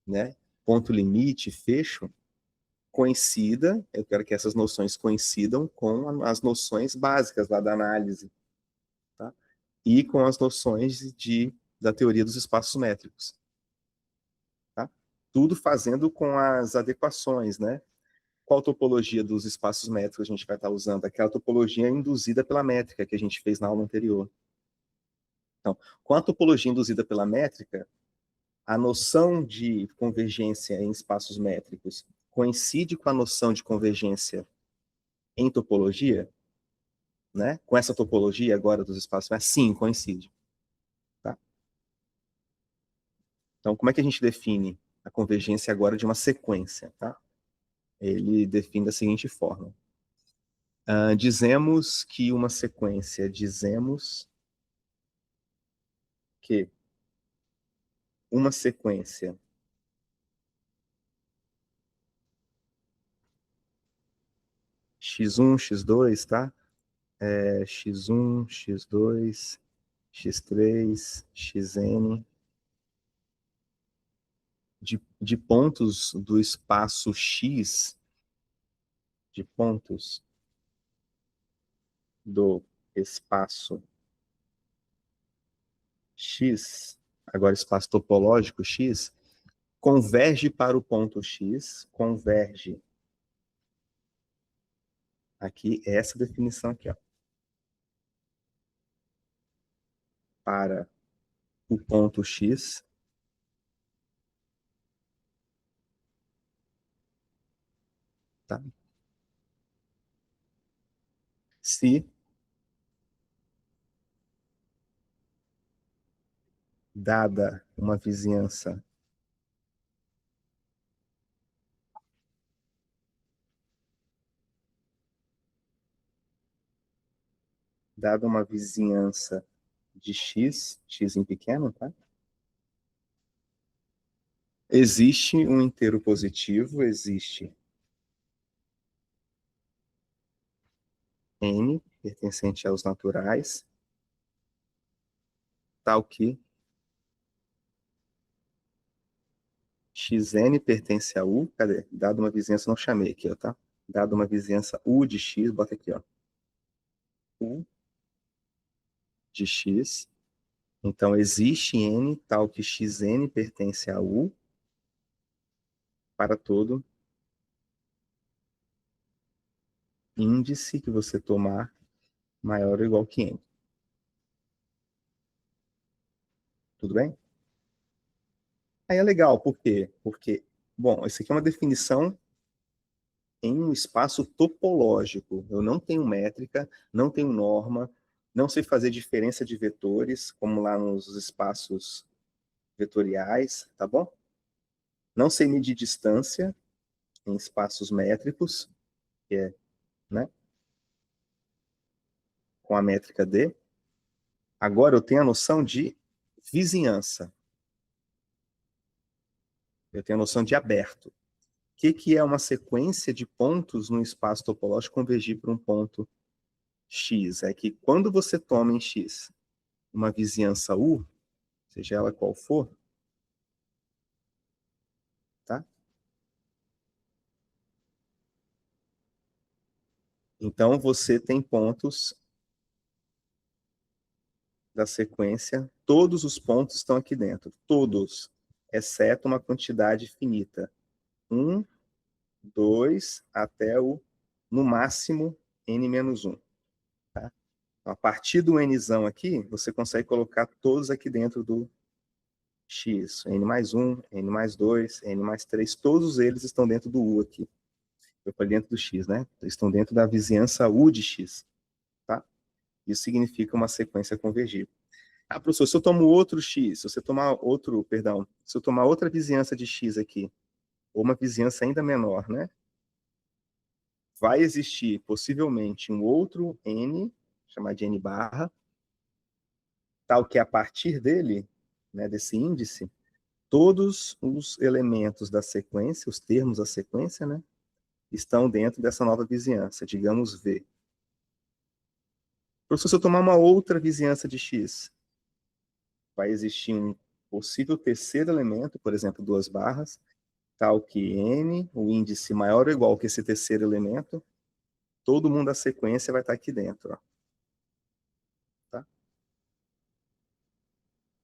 né, ponto limite, fecho, coincida, eu quero que essas noções coincidam com as noções básicas lá da análise, tá? E com as noções da teoria dos espaços métricos, tá? Tudo fazendo com as adequações, né? Qual topologia dos espaços métricos a gente vai estar usando? Aquela topologia induzida pela métrica que a gente fez na aula anterior. Então, com a topologia induzida pela métrica, a noção de convergência em espaços métricos coincide com a noção de convergência em topologia, né? Com essa topologia agora dos espaços métricos, sim, coincide. Tá? Então, como é que a gente define a convergência agora de uma sequência? Tá? Ele define da seguinte forma. Dizemos que uma sequência, dizemos que uma sequência x1, x2, tá? x1, x2, x3, xn, de pontos do espaço x, de pontos do espaço x, agora espaço topológico x, converge para o ponto x, converge, aqui, essa definição aqui, ó, para o ponto x, tá? Se dada uma vizinhança de x, x em pequeno, tá? Existe um inteiro positivo, existe n, pertencente aos naturais, tal que xn pertence a u, cadê? Dado uma vizinhança, não chamei aqui, ó, tá? Dado uma vizinhança u de x, bota aqui, ó. U de x. Então, existe n tal que xn pertence a u para todo índice que você tomar maior ou igual que n. Tudo bem? Aí é legal, por quê? Porque, bom, isso aqui é uma definição em um espaço topológico. Eu não tenho métrica, não tenho norma, não sei fazer diferença de vetores, como lá nos espaços vetoriais, tá bom? Não sei medir distância em espaços métricos, que é, né, com a métrica D. Agora eu tenho a noção de vizinhança. Eu tenho a noção de aberto. O que é uma sequência de pontos no espaço topológico convergir para um ponto X? É que quando você toma em X uma vizinhança U, seja ela qual for, tá? Então você tem pontos da sequência, todos os pontos estão aqui dentro, todos. exceto uma quantidade finita. 1, 2, até o, no máximo, n-1. Tá? A partir do nzão aqui, você consegue colocar todos aqui dentro do x. n mais 1, n mais 2, n mais 3, todos eles estão dentro do u aqui. Eu falei dentro do x, né? Estão dentro da vizinhança u de x. Tá? Isso significa uma sequência convergível. Ah, professor, se eu tomo outro x, se você tomar outro, perdão, se eu tomar outra vizinhança de x aqui, ou uma vizinhança ainda menor, né? Vai existir, possivelmente, um outro n, chamado de n barra, tal que a partir dele, né, desse índice, todos os elementos da sequência, os termos da sequência, né, estão dentro dessa nova vizinhança, digamos V. Professor, se eu tomar uma outra vizinhança de x, vai existir um possível terceiro elemento, por exemplo, duas barras, tal que n, o índice maior ou igual que esse terceiro elemento, todo mundo da sequência vai estar aqui dentro. Ó. Tá?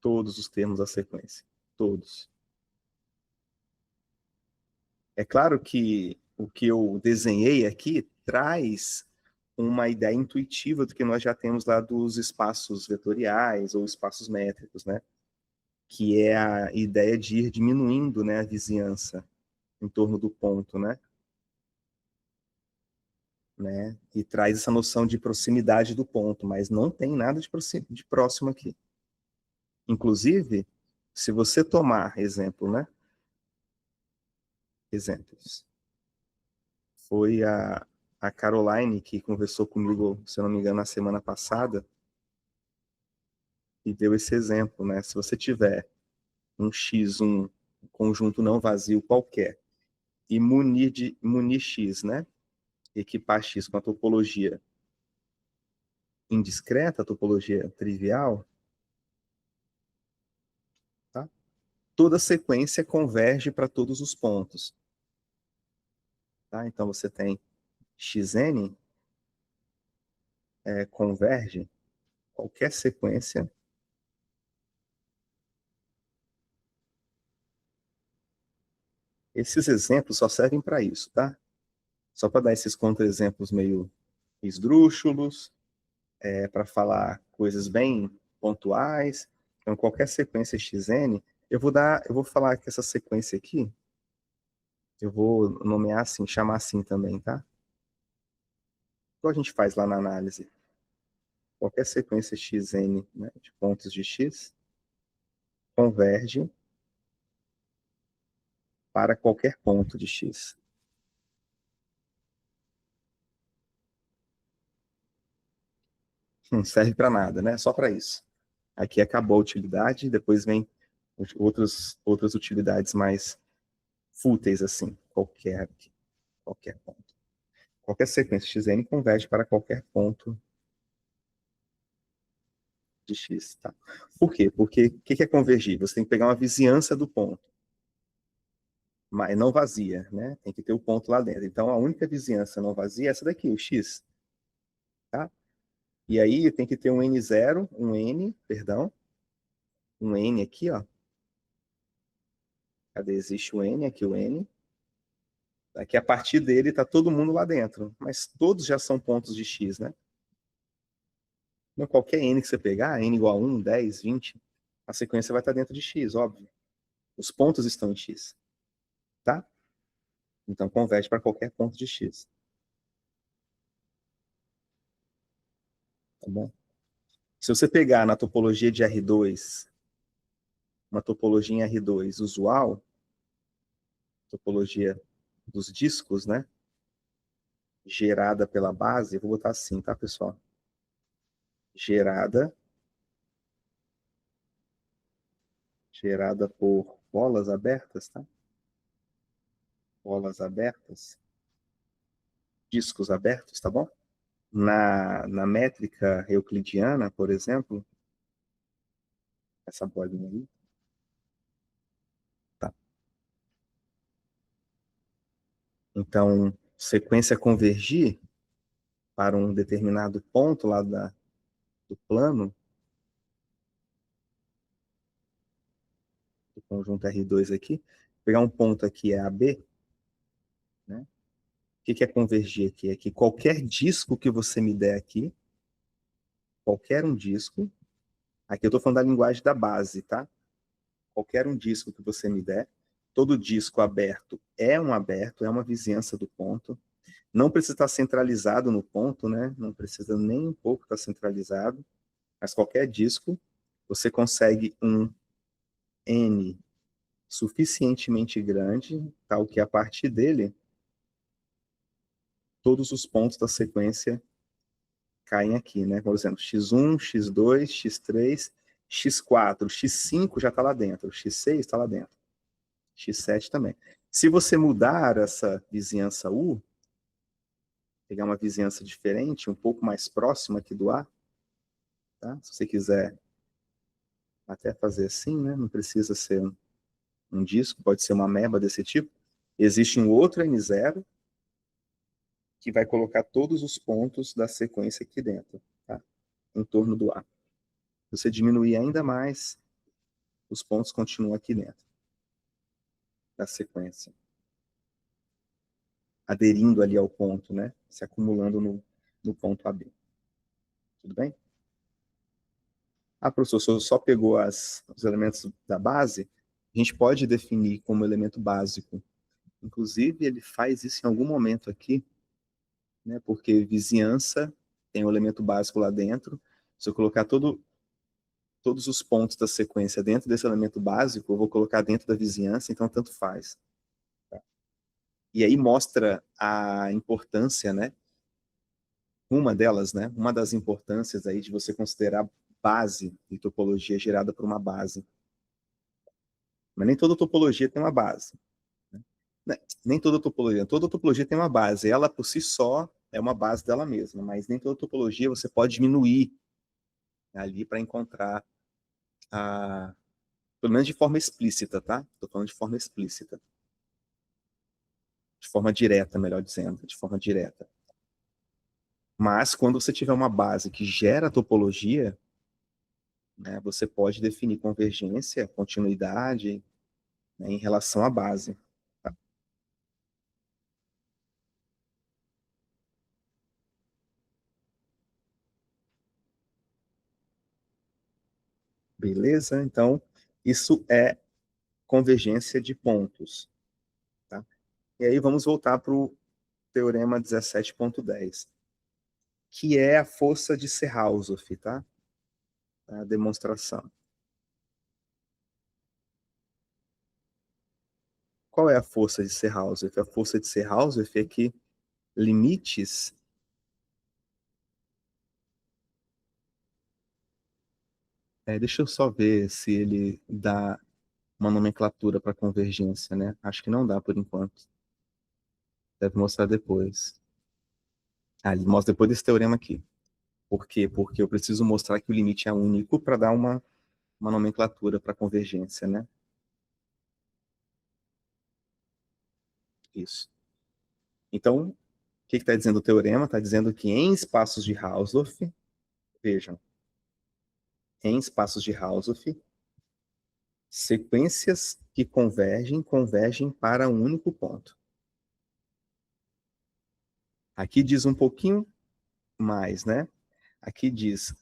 Todos os termos da sequência. Todos. É claro que o que eu desenhei aqui traz uma ideia intuitiva do que nós já temos lá dos espaços vetoriais ou espaços métricos, né? Que é a ideia de ir diminuindo, né, a vizinhança em torno do ponto, né? E traz essa noção de proximidade do ponto, mas não tem nada de próximo aqui. Inclusive, se você tomar exemplo, né? Exemplos. Foi a Caroline que conversou comigo, se eu não me engano, na semana passada, e deu esse exemplo, né? Se você tiver um X, um conjunto não vazio qualquer, e munir X, né? Equipar X com a topologia indiscreta, a topologia trivial, tá? Toda sequência converge para todos os pontos. Tá? Então você tem Xn converge qualquer sequência. Esses exemplos só servem para isso, tá? Só para dar esses contra-exemplos meio esdrúxulos, para falar coisas bem pontuais. Então, qualquer sequência xn, eu vou falar que essa sequência aqui, eu vou nomear assim, chamar assim também, tá? Igual a gente faz lá na análise. Qualquer sequência xn, né, de pontos de x, converge para qualquer ponto de x. Não serve para nada, né? Só para isso. Aqui acabou a utilidade, depois vem outras utilidades mais fúteis, assim, qualquer ponto. Qualquer sequência xn converge para qualquer ponto de x, tá? Por quê? Porque o que é convergir? Você tem que pegar uma vizinhança do ponto, mas não vazia, né? Tem que ter o ponto lá dentro. Então, a única vizinhança não vazia é essa daqui, o x, tá? E aí tem que ter um n0, um n aqui, ó. Cadê? Existe o n, aqui o n. Aqui a partir dele está todo mundo lá dentro, mas todos já são pontos de x, né? Então, qualquer n que você pegar, n igual a 1, 10, 20, a sequência vai estar dentro de x, óbvio. Os pontos estão em x, tá? Então, converte para qualquer ponto de x. Tá bom? Se você pegar na topologia de R2, uma topologia em R2 usual, topologia dos discos, né? Gerada pela base, eu vou botar assim, tá, pessoal? Gerada por bolas abertas, tá? Bolas abertas, discos abertos, tá bom? Na métrica euclidiana, por exemplo, essa bolinha aí, tá? Então, sequência convergir para um determinado ponto lá conjunto R2 aqui, pegar um ponto aqui, é AB, né? O que é convergir aqui? É que qualquer disco que você me der aqui, qualquer um disco, aqui eu estou falando da linguagem da base, tá? Qualquer um disco que você me der, todo disco aberto, é uma vizinhança do ponto. Não precisa estar centralizado no ponto, né? Não precisa nem um pouco estar centralizado, mas qualquer disco, você consegue um N suficientemente grande, tal que a partir dele, todos os pontos da sequência caem aqui, né? Por exemplo, x1, x2, x3, x4, x5 já está lá dentro, x6 está lá dentro, x7 também. Se você mudar essa vizinhança U, pegar uma vizinhança diferente, um pouco mais próxima aqui do A, tá? Se você quiser até fazer assim, né? Não precisa ser um disco, pode ser uma ameba desse tipo. Existe um outro N0 que vai colocar todos os pontos da sequência aqui dentro, tá? Em torno do A. Se você diminuir ainda mais, os pontos continuam aqui dentro da sequência, aderindo ali ao ponto, né? Se acumulando no ponto AB. Tudo bem? Ah, professor, o senhor só pegou os elementos da base, a gente pode definir como elemento básico. Inclusive, ele faz isso em algum momento aqui, né? Porque vizinhança tem um elemento básico lá dentro. Se eu colocar todos os pontos da sequência dentro desse elemento básico, eu vou colocar dentro da vizinhança, então tanto faz. Tá? E aí mostra a importância, né? Uma delas, né? Uma das importâncias aí de você considerar base e topologia gerada por uma base. Mas nem toda topologia tem uma base. Né? Nem toda topologia tem uma base. Ela por si só é uma base dela mesma, mas nem toda topologia você pode diminuir ali para encontrar a, pelo menos de forma explícita, tá? Estou falando de forma explícita. De forma direta, melhor dizendo, de forma direta. Mas quando você tiver uma base que gera topologia, né, você pode definir convergência, continuidade, né, em relação à base. Tá? Beleza? Então, isso é convergência de pontos. Tá? E aí vamos voltar para o teorema 17.10, que é a força de Serhausov, tá? A demonstração. Qual é a força de Serhausov? A força de Serhausov é que limites. Deixa eu só ver se ele dá uma nomenclatura para convergência, né? Acho que não dá por enquanto. Deve mostrar depois. Ah, ele mostra depois desse teorema aqui. Por quê? Porque eu preciso mostrar que o limite é único para dar uma nomenclatura para convergência, né? Isso. Então, o que está dizendo o teorema? Está dizendo que em espaços de Hausdorff, vejam, em espaços de Hausdorff, sequências que convergem para um único ponto. Aqui diz um pouquinho mais, né? Aqui diz,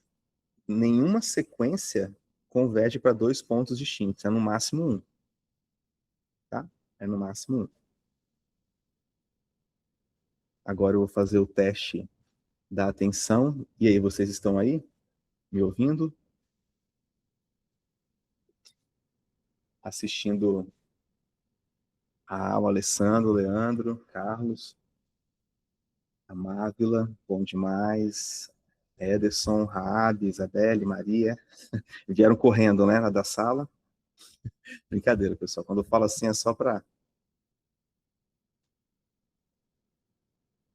nenhuma sequência converge para dois pontos distintos, é no máximo um, tá? É no máximo um. Agora eu vou fazer o teste da atenção. E aí, vocês estão aí? Me ouvindo? Assistindo o Alessandro, o Leandro, Carlos, a Mávila, bom demais. Ederson, Raab, Isabelle, Maria. Vieram correndo, né, lá da sala. Brincadeira, pessoal. Quando eu falo assim é só para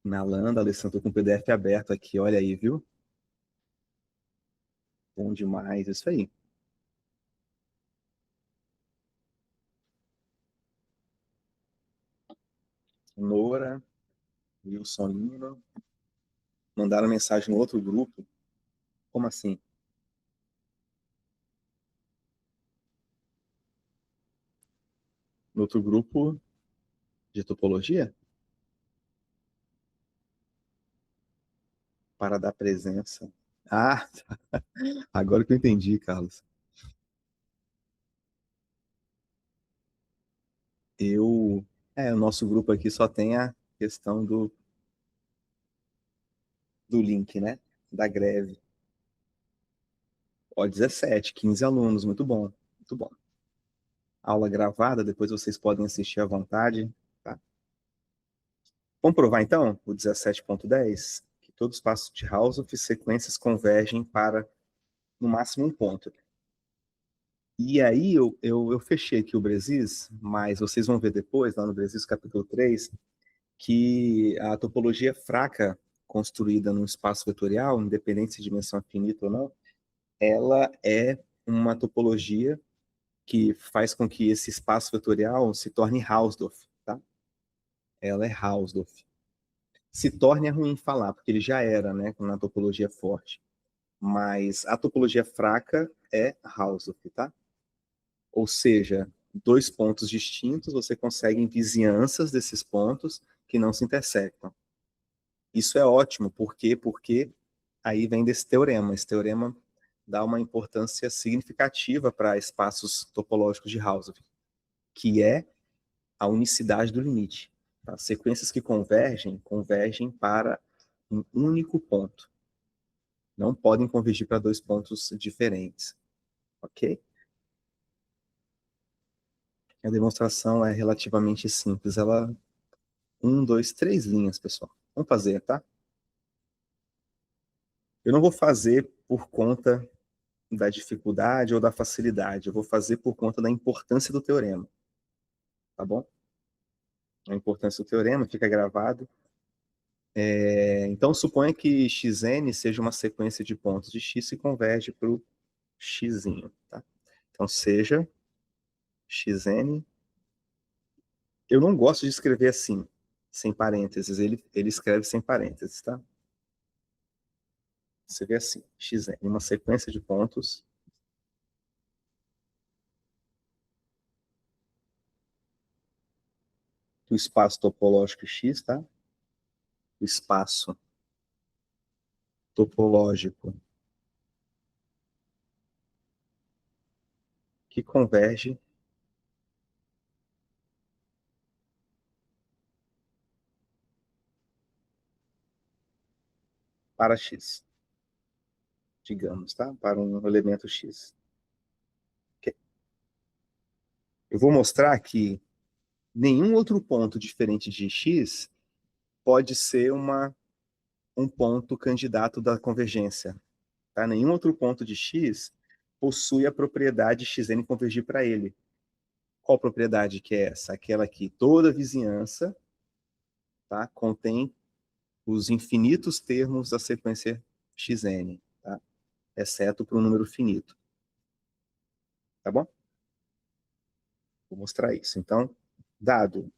Nalanda, Alessandro, tô com o PDF aberto aqui, olha aí, viu? Bom demais, isso aí. Nora, Wilson Lima, mandaram mensagem no outro grupo. Como assim? No outro grupo de topologia, para dar presença. Ah, agora que eu entendi, Carlos. Eu. O nosso grupo aqui só tem a questão do link, né? Da greve. Ó, 17, 15 alunos, muito bom, muito bom. Aula gravada, depois vocês podem assistir à vontade, tá? Vamos provar então o 17.10, que todos os passos de Hausdorff sequências convergem para, no máximo, um ponto. E aí eu fechei aqui o Bresis, mas vocês vão ver depois, lá no Bresis capítulo 3, que a topologia fraca construída num espaço vetorial, independente se dimensão é finita ou não, ela é uma topologia que faz com que esse espaço vetorial se torne Hausdorff, tá? Ela é Hausdorff. Se torne é ruim falar, porque ele já era, né, na topologia forte. Mas a topologia fraca é Hausdorff, tá? Ou seja, dois pontos distintos, você consegue vizinhanças desses pontos que não se intersectam. Isso é ótimo, por quê? Porque aí vem desse teorema. Esse teorema dá uma importância significativa para espaços topológicos de Hausdorff, que é a unicidade do limite. Tá? Sequências que convergem, convergem para um único ponto. Não podem convergir para dois pontos diferentes. Ok? A demonstração é relativamente simples. Ela, dois, três linhas, pessoal. Vamos fazer, tá? Eu não vou fazer por conta da dificuldade ou da facilidade. Eu vou fazer por conta da importância do teorema. Tá bom? A importância do teorema fica gravado. Então, suponha que xn seja uma sequência de pontos de x e converge para o x. Tá? Então, seja xn. Eu não gosto de escrever assim, sem parênteses. Ele escreve sem parênteses, tá? Você vê assim, xn, uma sequência de pontos do espaço topológico x, tá? O espaço topológico que converge para x, digamos, tá? Para um elemento x. Okay. Eu vou mostrar que nenhum outro ponto diferente de x pode ser um ponto candidato da convergência. Tá? Nenhum outro ponto de x possui a propriedade xn convergir para ele. Qual propriedade que é essa? Aquela que toda vizinhança, tá, contém os infinitos termos da sequência xn, tá? Exceto para um número finito. Tá bom? Vou mostrar isso. Então, dado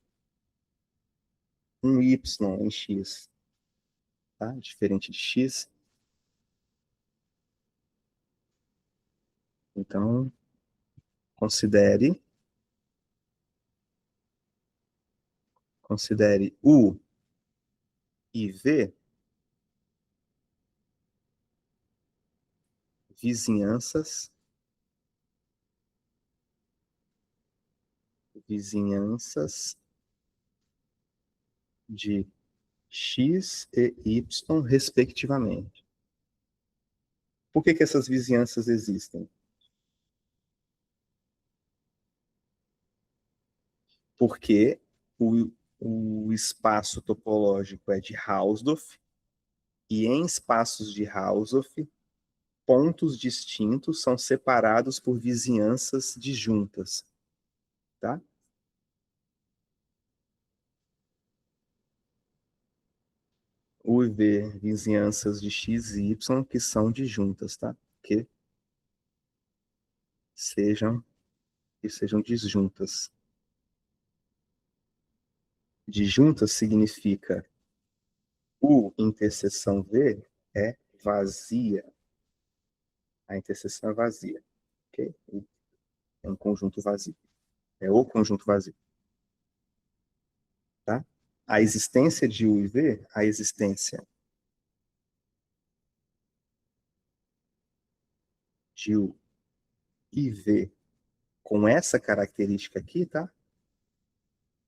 um y em x, tá? Diferente de x, então considere U e V vizinhanças de x e y, respectivamente. Por que essas vizinhanças existem? Porque o espaço topológico é de Hausdorff, e em espaços de Hausdorff, pontos distintos são separados por vizinhanças disjuntas. Tá? U e V, vizinhanças de x e y que são disjuntas, tá? Que sejam disjuntas. Disjuntas significa U interseção V é vazia. A interseção é vazia. Ok? É um conjunto vazio. É o conjunto vazio. a existência de U e V, a existência de U e V com essa característica aqui, tá?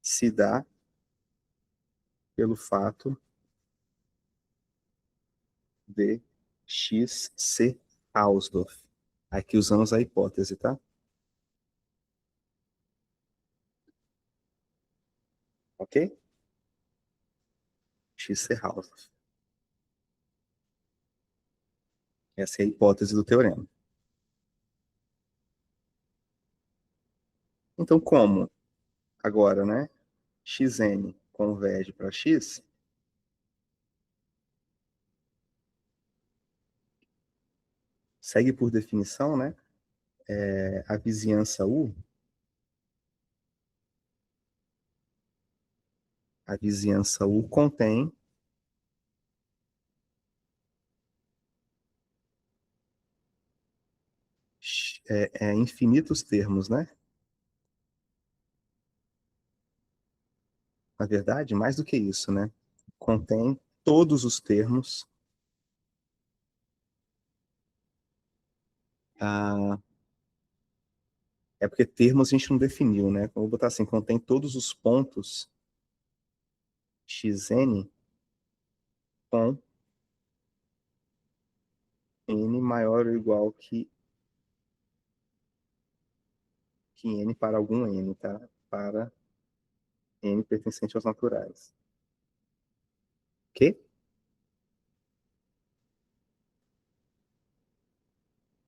Se dá pelo fato de X ser Hausdorff. Aqui usamos a hipótese, tá? Ok? X ser Hausdorff. Essa é a hipótese do teorema. Então, como agora, né? Xn converge para X, segue por definição, né? A vizinhança U, contém infinitos termos, né? Na verdade, mais do que isso, né? Contém todos os termos. É porque termos a gente não definiu, né? Vou botar assim, contém todos os pontos xn com n maior ou igual que n para algum n, tá? Para n pertencente aos naturais. Ok?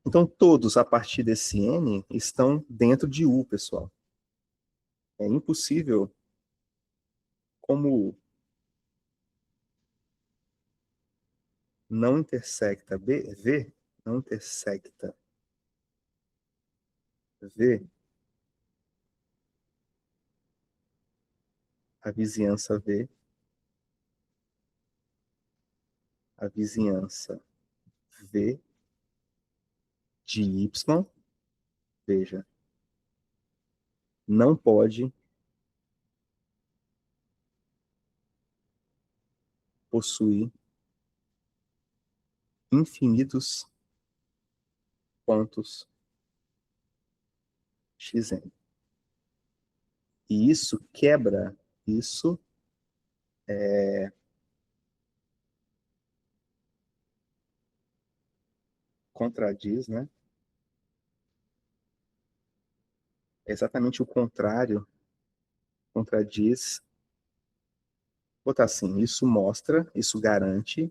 Então, todos a partir desse n estão dentro de U, pessoal. É impossível, como U não intersecta V, não intersecta V, a vizinhança V, a vizinhança V de Y, veja, não pode possuir infinitos pontos xn. E isso quebra, isso contradiz, né? É exatamente o contrário, contradiz. Vou botar assim, isso mostra, isso garante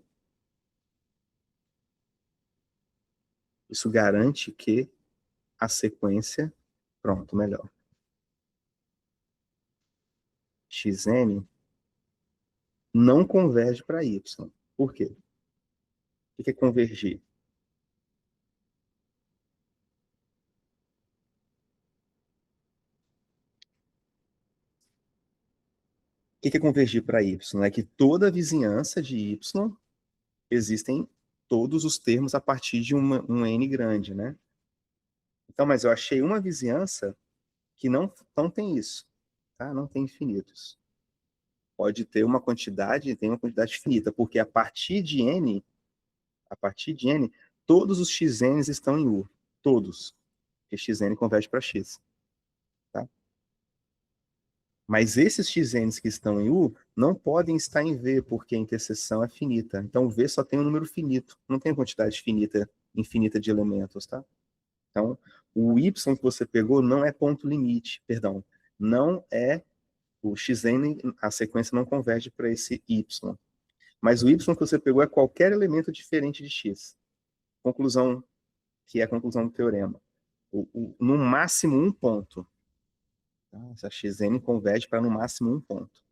que a sequência, pronto, melhor, xn não converge para y. Por quê? O que é convergir? O que é convergir para y? É que toda a vizinhança de y existem todos os termos a partir de um n grande, né? Então, mas eu achei uma vizinhança que não tem isso, tá? Não tem infinitos. Pode ter uma quantidade, tem uma quantidade finita, porque a partir de n, todos os xn's estão em U, todos, porque xn converge para x, tá? Mas esses xn's que estão em U não podem estar em V, porque a interseção é finita. Então, V só tem um número finito, não tem quantidade finita, infinita de elementos, tá? Então, o y que você pegou não é ponto limite, perdão, não é o xn, a sequência não converge para esse y. Mas o y que você pegou é qualquer elemento diferente de x. Conclusão, que é a conclusão do teorema. No máximo um ponto. Tá? Essa xn converge para no máximo um ponto.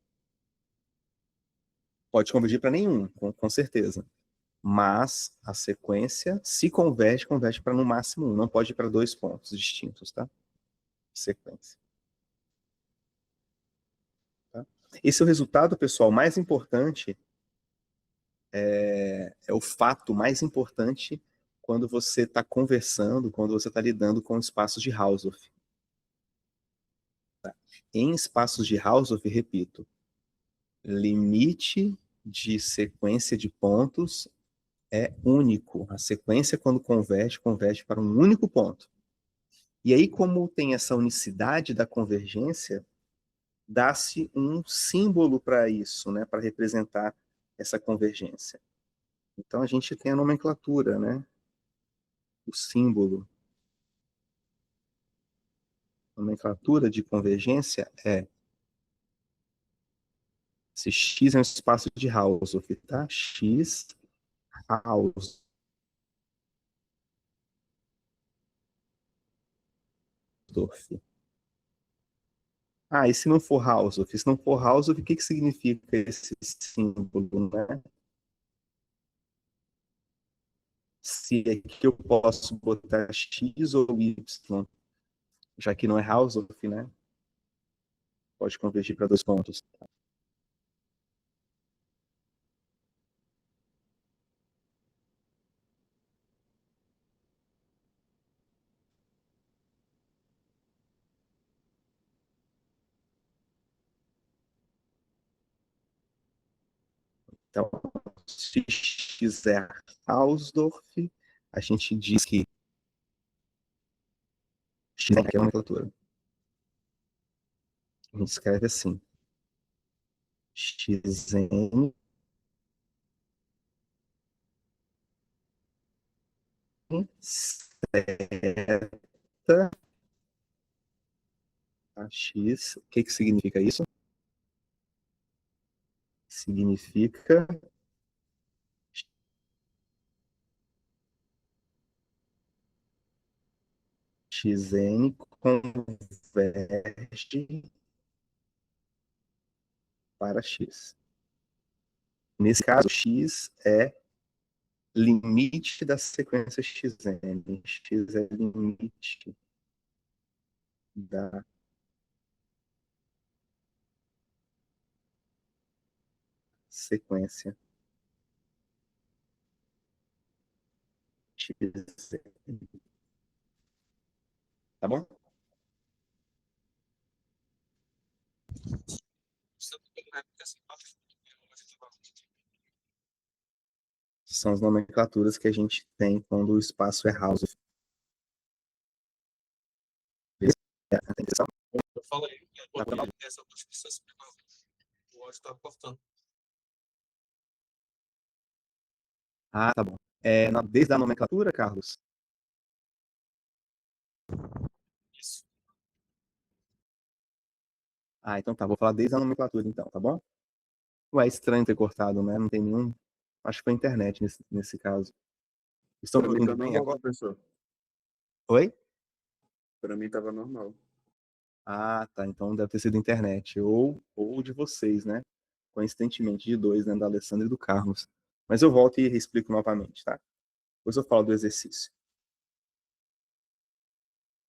Pode convergir para nenhum, com certeza. Mas a sequência, se converge, converge para no máximo um. Não pode ir para dois pontos distintos, tá? Sequência. Tá? Esse é o resultado, pessoal, mais importante, é o fato mais importante quando você está conversando, quando você está lidando com espaços de Hausdorff. Tá? Em espaços de Hausdorff, repito, limite de sequência de pontos é único. A sequência, quando converge, converge para um único ponto. E aí, como tem essa unicidade da convergência, dá-se um símbolo para isso, né, para representar essa convergência. Então, a gente tem a nomenclatura, né, o símbolo. A nomenclatura de convergência é, se X é um espaço de Hausdorff, tá? X, Hausdorff. Ah, e se não for Hausdorff? Se não for Hausdorff, o que significa esse símbolo, né? Se aqui eu posso botar X ou Y, já que não é Hausdorff, né? Pode convergir para dois pontos. Então, se X é Hausdorff, a gente diz que X é a nomenclatura. A gente escreve assim. Xn seta X. O que significa isso? Significa Xn converge para X. Nesse caso, X é limite da sequência Xn. X é limite da sequência Xn. Tá bom? São as nomenclaturas que a gente tem quando o espaço é Hausdorff. Eu falei, essa descrição explicou. O áudio estava cortando. Ah, tá bom. Desde a nomenclatura, Carlos? Isso. Ah, então tá. Vou falar desde a nomenclatura, então, tá bom? Ué, é estranho ter cortado, né? Não tem nenhum. Acho que foi a internet nesse caso. Estão me ouvindo bem agora? Professor. Oi? Para mim estava normal. Ah, tá. Então deve ter sido internet. Ou de vocês, né? Coincidentemente, de dois, né? Da Alessandra e do Carlos. Mas eu volto e explico novamente, tá? Depois eu falo do exercício.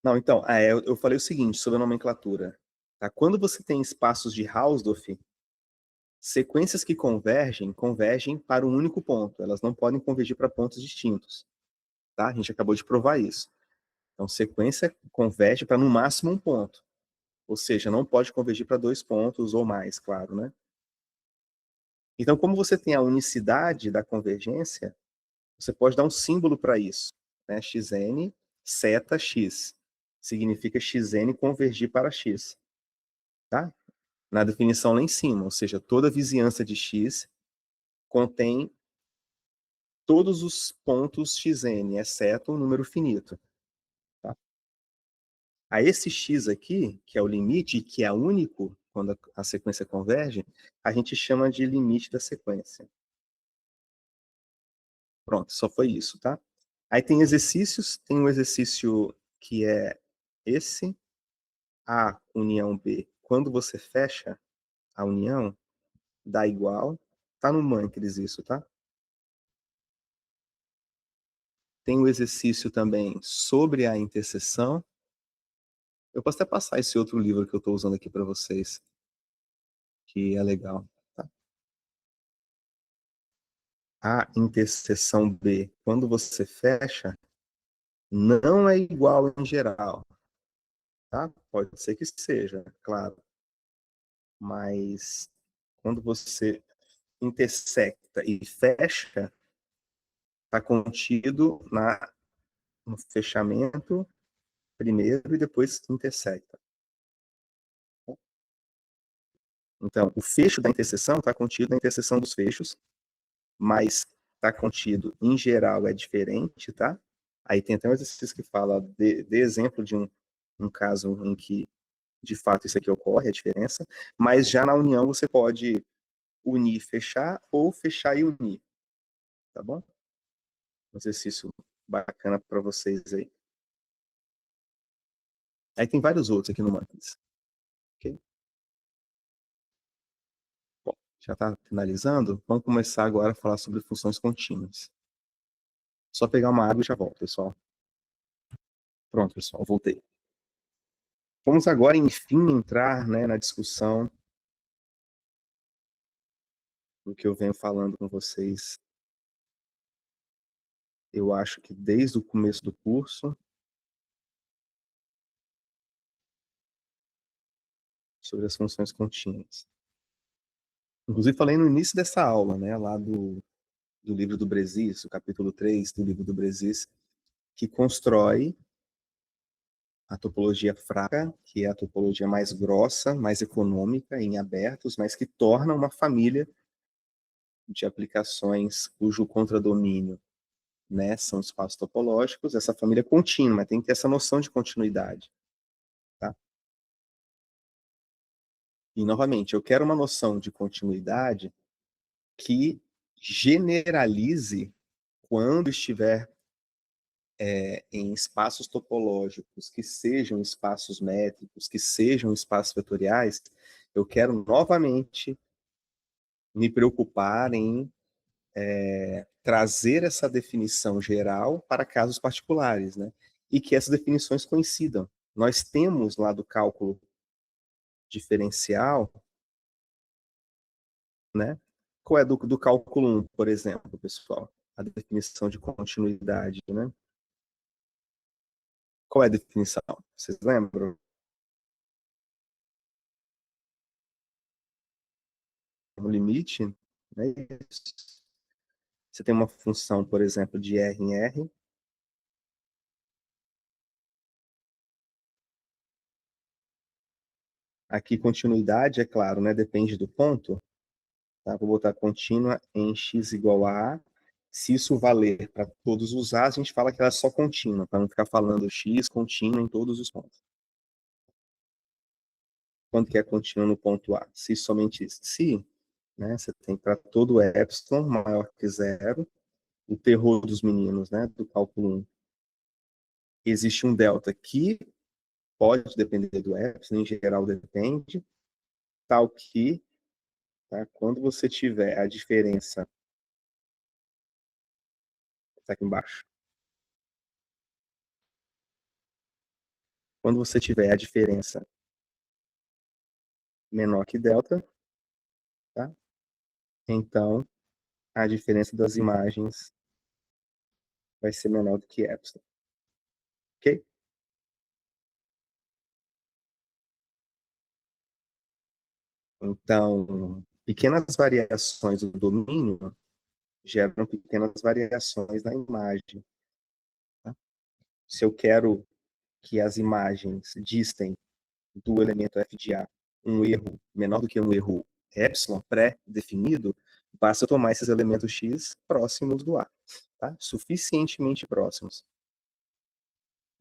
Não, então, eu falei o seguinte sobre a nomenclatura. Tá? Quando você tem espaços de Hausdorff, sequências que convergem para um único ponto. Elas não podem convergir para pontos distintos. Tá? A gente acabou de provar isso. Então, sequência converge para no máximo um ponto. Ou seja, não pode convergir para dois pontos ou mais, claro, né? Então, como você tem a unicidade da convergência, você pode dar um símbolo para isso, né? Xn, seta x. Significa Xn convergir para x, tá? Na definição lá em cima, ou seja, toda vizinhança de x contém todos os pontos Xn, exceto o número finito. Tá? A esse x aqui, que é o limite, que é único quando a sequência converge, a gente chama de limite da sequência. Pronto, só foi isso, tá? Aí tem exercícios, tem um exercício que é esse, A união B. Quando você fecha a união, dá igual. Tá no Mancres isso, tá? Tem o exercício também sobre a interseção. Eu posso até passar esse outro livro que eu estou usando aqui para vocês, que é legal. Tá? A interseção B, quando você fecha, não é igual em geral. Tá? Pode ser que seja, claro. Mas quando você intersecta e fecha, está contido no fechamento primeiro e depois intersecta. Então, o fecho da interseção está contido na interseção dos fechos, mas está contido, em geral, é diferente, tá? Aí tem até um exercício que fala, de exemplo de um caso em que, de fato, isso aqui ocorre, a diferença, mas já na união você pode unir e fechar, ou fechar e unir, tá bom? Um exercício bacana para vocês aí. Aí tem vários outros aqui no Matrix. Ok? Bom, já está finalizando. Vamos começar agora a falar sobre funções contínuas. Só pegar uma água e já volto, pessoal. Pronto, pessoal, voltei. Vamos agora, enfim, entrar, né, na discussão do que eu venho falando com vocês. Eu acho que desde o começo do curso, sobre as funções contínuas. Inclusive, falei no início dessa aula, né, lá do livro do Bresis, o capítulo 3 do livro do Bresis, que constrói a topologia fraca, que é a topologia mais grossa, mais econômica, em abertos, mas que torna uma família de aplicações cujo contradomínio, né, são espaços topológicos, essa família contínua, mas tem que ter essa noção de continuidade. Tá? E, novamente, eu quero uma noção de continuidade que generalize quando estiver em espaços topológicos, que sejam espaços métricos, que sejam espaços vetoriais, eu quero novamente me preocupar em trazer essa definição geral para casos particulares, né? E que essas definições coincidam. Nós temos lá do cálculo diferencial, né? Qual é do cálculo 1, por exemplo, pessoal? A definição de continuidade, né? Qual é a definição? Vocês lembram? O limite, né? Você tem uma função, por exemplo, de R em R. Aqui, continuidade, é claro, né? Depende do ponto. Tá? Vou botar contínua em x igual a A. Se isso valer para todos os A, a gente fala que ela é só contínua, para não ficar falando x contínua em todos os pontos. Quanto que é contínua no ponto A? Se somente isso. Se, né, você tem para todo epsilon maior que zero, o terror dos meninos, né, do cálculo 1. Existe um delta que pode depender do epsilon, em geral depende, tal que, tá, quando você tiver a diferença, está aqui embaixo, quando você tiver a diferença menor que delta, tá, então a diferença das imagens vai ser menor do que epsilon. Ok? Então, pequenas variações do domínio geram pequenas variações na imagem. Tá? Se eu quero que as imagens distem do elemento f de A um erro menor do que um erro epsilon pré-definido, basta eu tomar esses elementos x próximos do A, tá? Suficientemente próximos.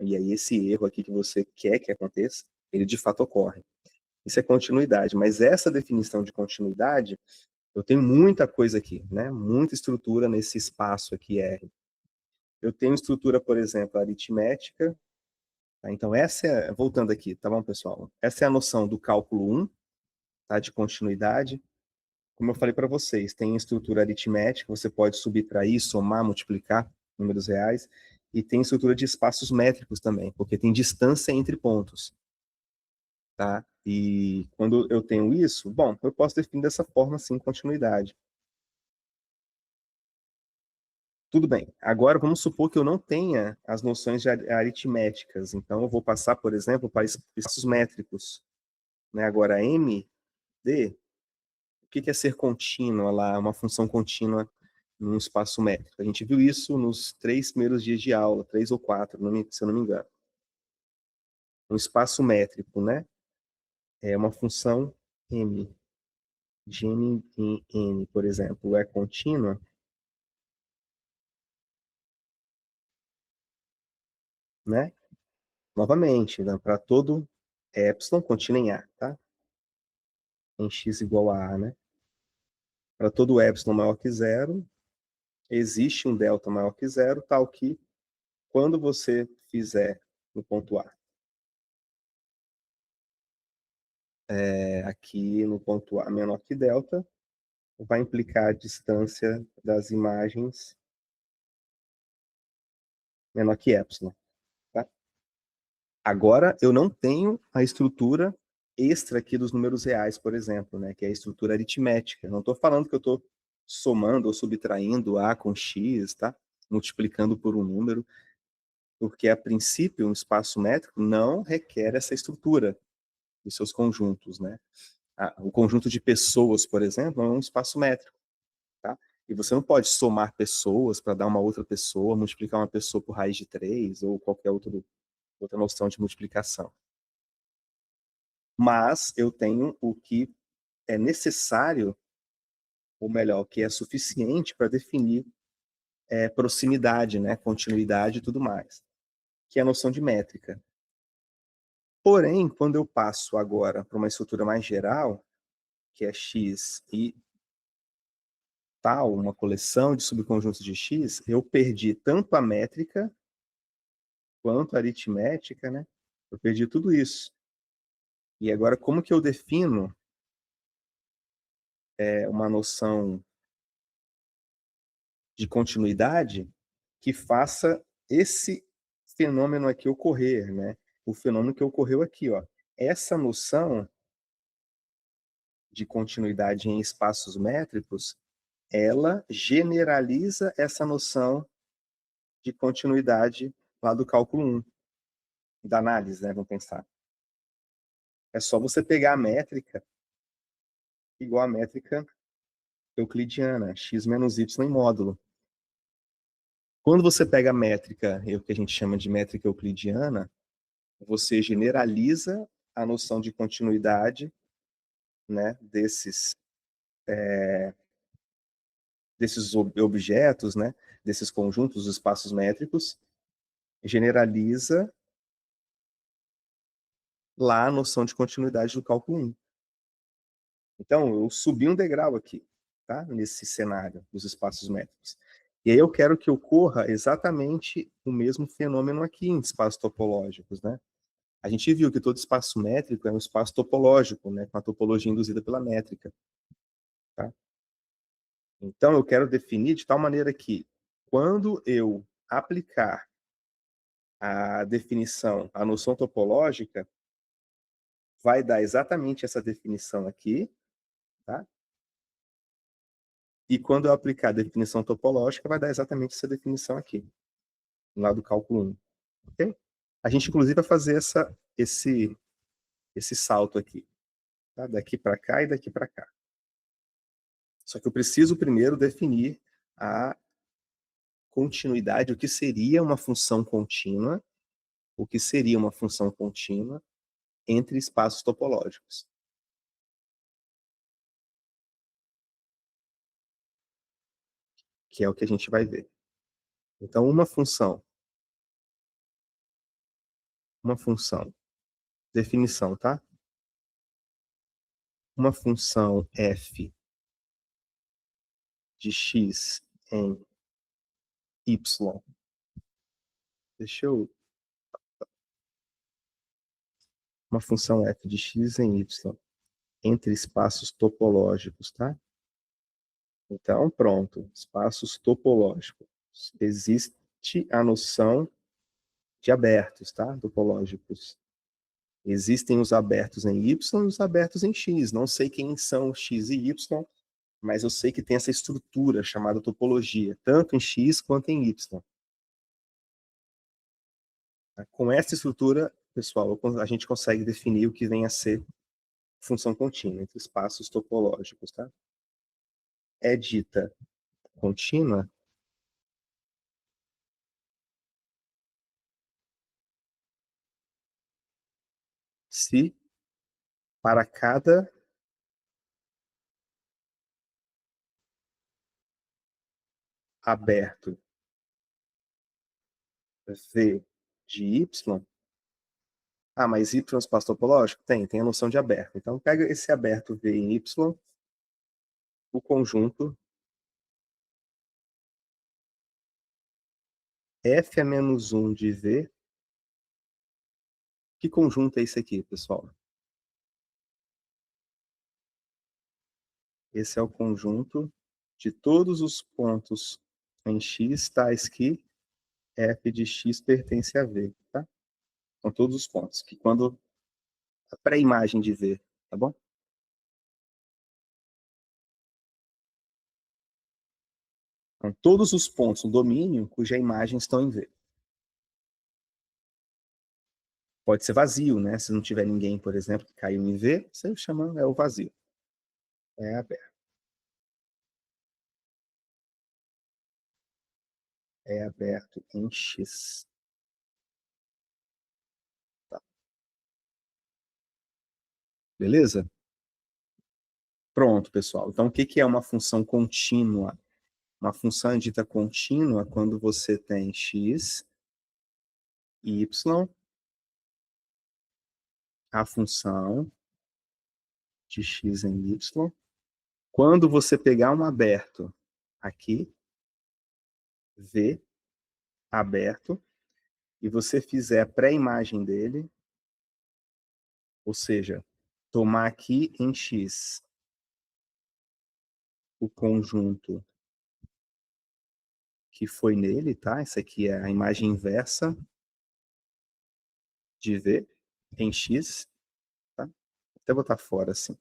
E aí esse erro aqui que você quer que aconteça, ele de fato ocorre. Isso é continuidade, mas essa definição de continuidade, eu tenho muita coisa aqui, né? Muita estrutura nesse espaço aqui R. Eu tenho estrutura, por exemplo, aritmética. Tá? Então, essa é, voltando aqui, tá bom, pessoal? Essa é a noção do cálculo 1, tá? De continuidade. Como eu falei para vocês, tem estrutura aritmética, você pode subtrair, somar, multiplicar números reais, e tem estrutura de espaços métricos também, porque tem distância entre pontos. Tá? E quando eu tenho isso, bom, eu posso definir dessa forma, sim, continuidade. Tudo bem. Agora, vamos supor que eu não tenha as noções de aritméticas. Então, eu vou passar, por exemplo, para espaços métricos. Né? Agora, MD que é ser contínua lá, uma função contínua num espaço métrico? A gente viu isso nos 3 primeiros dias de aula, 3 ou 4, se eu não me engano. Um espaço métrico, né? É uma função m de n em n, por exemplo, é contínua, né? Novamente, né, para todo epsilon contínua em A, tá? Em x igual a A, né? Para todo epsilon maior que zero, existe um delta maior que zero, tal que quando você fizer no ponto A, aqui no ponto A menor que delta, vai implicar a distância das imagens menor que epsilon. Tá? Agora, eu não tenho a estrutura extra aqui dos números reais, por exemplo, né, que é a estrutura aritmética. Eu não estou falando que eu estou somando ou subtraindo A com X, tá? Multiplicando por um número, porque, a princípio, um espaço métrico não requer essa estrutura dos seus conjuntos, né? O conjunto de pessoas, por exemplo, é um espaço métrico, tá? E você não pode somar pessoas para dar uma outra pessoa, multiplicar uma pessoa por raiz de 3 ou qualquer outra noção de multiplicação. Mas eu tenho o que é necessário, ou melhor, o que é suficiente para definir proximidade, né, continuidade e tudo mais, que é a noção de métrica. Porém, quando eu passo agora para uma estrutura mais geral, que é x e tal, uma coleção de subconjuntos de x, eu perdi tanto a métrica quanto a aritmética, né? Eu perdi tudo isso. E agora, como que eu defino uma noção de continuidade que faça esse fenômeno aqui ocorrer, né? O fenômeno que ocorreu aqui, ó. Essa noção de continuidade em espaços métricos, ela generaliza essa noção de continuidade lá do cálculo 1, da análise, né? Vamos pensar. É só você pegar a métrica igual a métrica euclidiana, x menos y em módulo. Quando você pega a métrica, o que a gente chama de métrica euclidiana, você generaliza a noção de continuidade, né, desses objetos, né, desses conjuntos, dos espaços métricos, generaliza lá a noção de continuidade do cálculo 1. Então, eu subi um degrau aqui, tá? Nesse cenário dos espaços métricos. E aí eu quero que ocorra exatamente o mesmo fenômeno aqui em espaços topológicos, né? A gente viu que todo espaço métrico é um espaço topológico, né? Com a topologia induzida pela métrica, tá? Então, eu quero definir de tal maneira que, quando eu aplicar a definição, a noção topológica, vai dar exatamente essa definição aqui, tá? E quando eu aplicar a definição topológica, vai dar exatamente essa definição aqui, lá do cálculo 1. Ok? A gente, inclusive, vai fazer esse salto aqui, tá? Daqui para cá e daqui para cá. Só que eu preciso primeiro definir a continuidade, o que seria uma função contínua, entre espaços topológicos. Que é o que a gente vai ver. Então, uma função, definição, tá? Uma função f de x em y. Deixa eu... Uma função f de x em y entre espaços topológicos, tá? Então, pronto. Espaços topológicos. Existe a noção de abertos, tá? Topológicos. Existem os abertos em y e os abertos em x. Não sei quem são x e y, mas eu sei que tem essa estrutura chamada topologia, tanto em x quanto em y. Com essa estrutura, pessoal, a gente consegue definir o que vem a ser função contínua entre espaços topológicos, tá? É dita contínua se para cada aberto V de Y. Ah, mas Y é um espaço topológico? Tem a noção de aberto. Então, pega esse aberto V em Y, o conjunto F a menos 1 de V. Que conjunto é esse aqui, pessoal? Esse é o conjunto de todos os pontos em X, tais que F de X pertence a V, tá? São todos os pontos, que quando a pré-imagem de V, tá bom? Então, todos os pontos no domínio cuja imagem estão em V. Pode ser vazio, né? Se não tiver ninguém, por exemplo, que caiu em V, você chama, é o vazio. É aberto. É aberto em X. Tá. Beleza? Pronto, pessoal. Então, o que é uma função contínua? Uma função é dita contínua quando você tem x, y, a função de x em y. Quando você pegar um aberto aqui, V aberto, e você fizer a pré-imagem dele, ou seja, tomar aqui em x o conjunto que foi nele, tá? Essa aqui é a imagem inversa de V em x, tá? Vou até botar fora assim.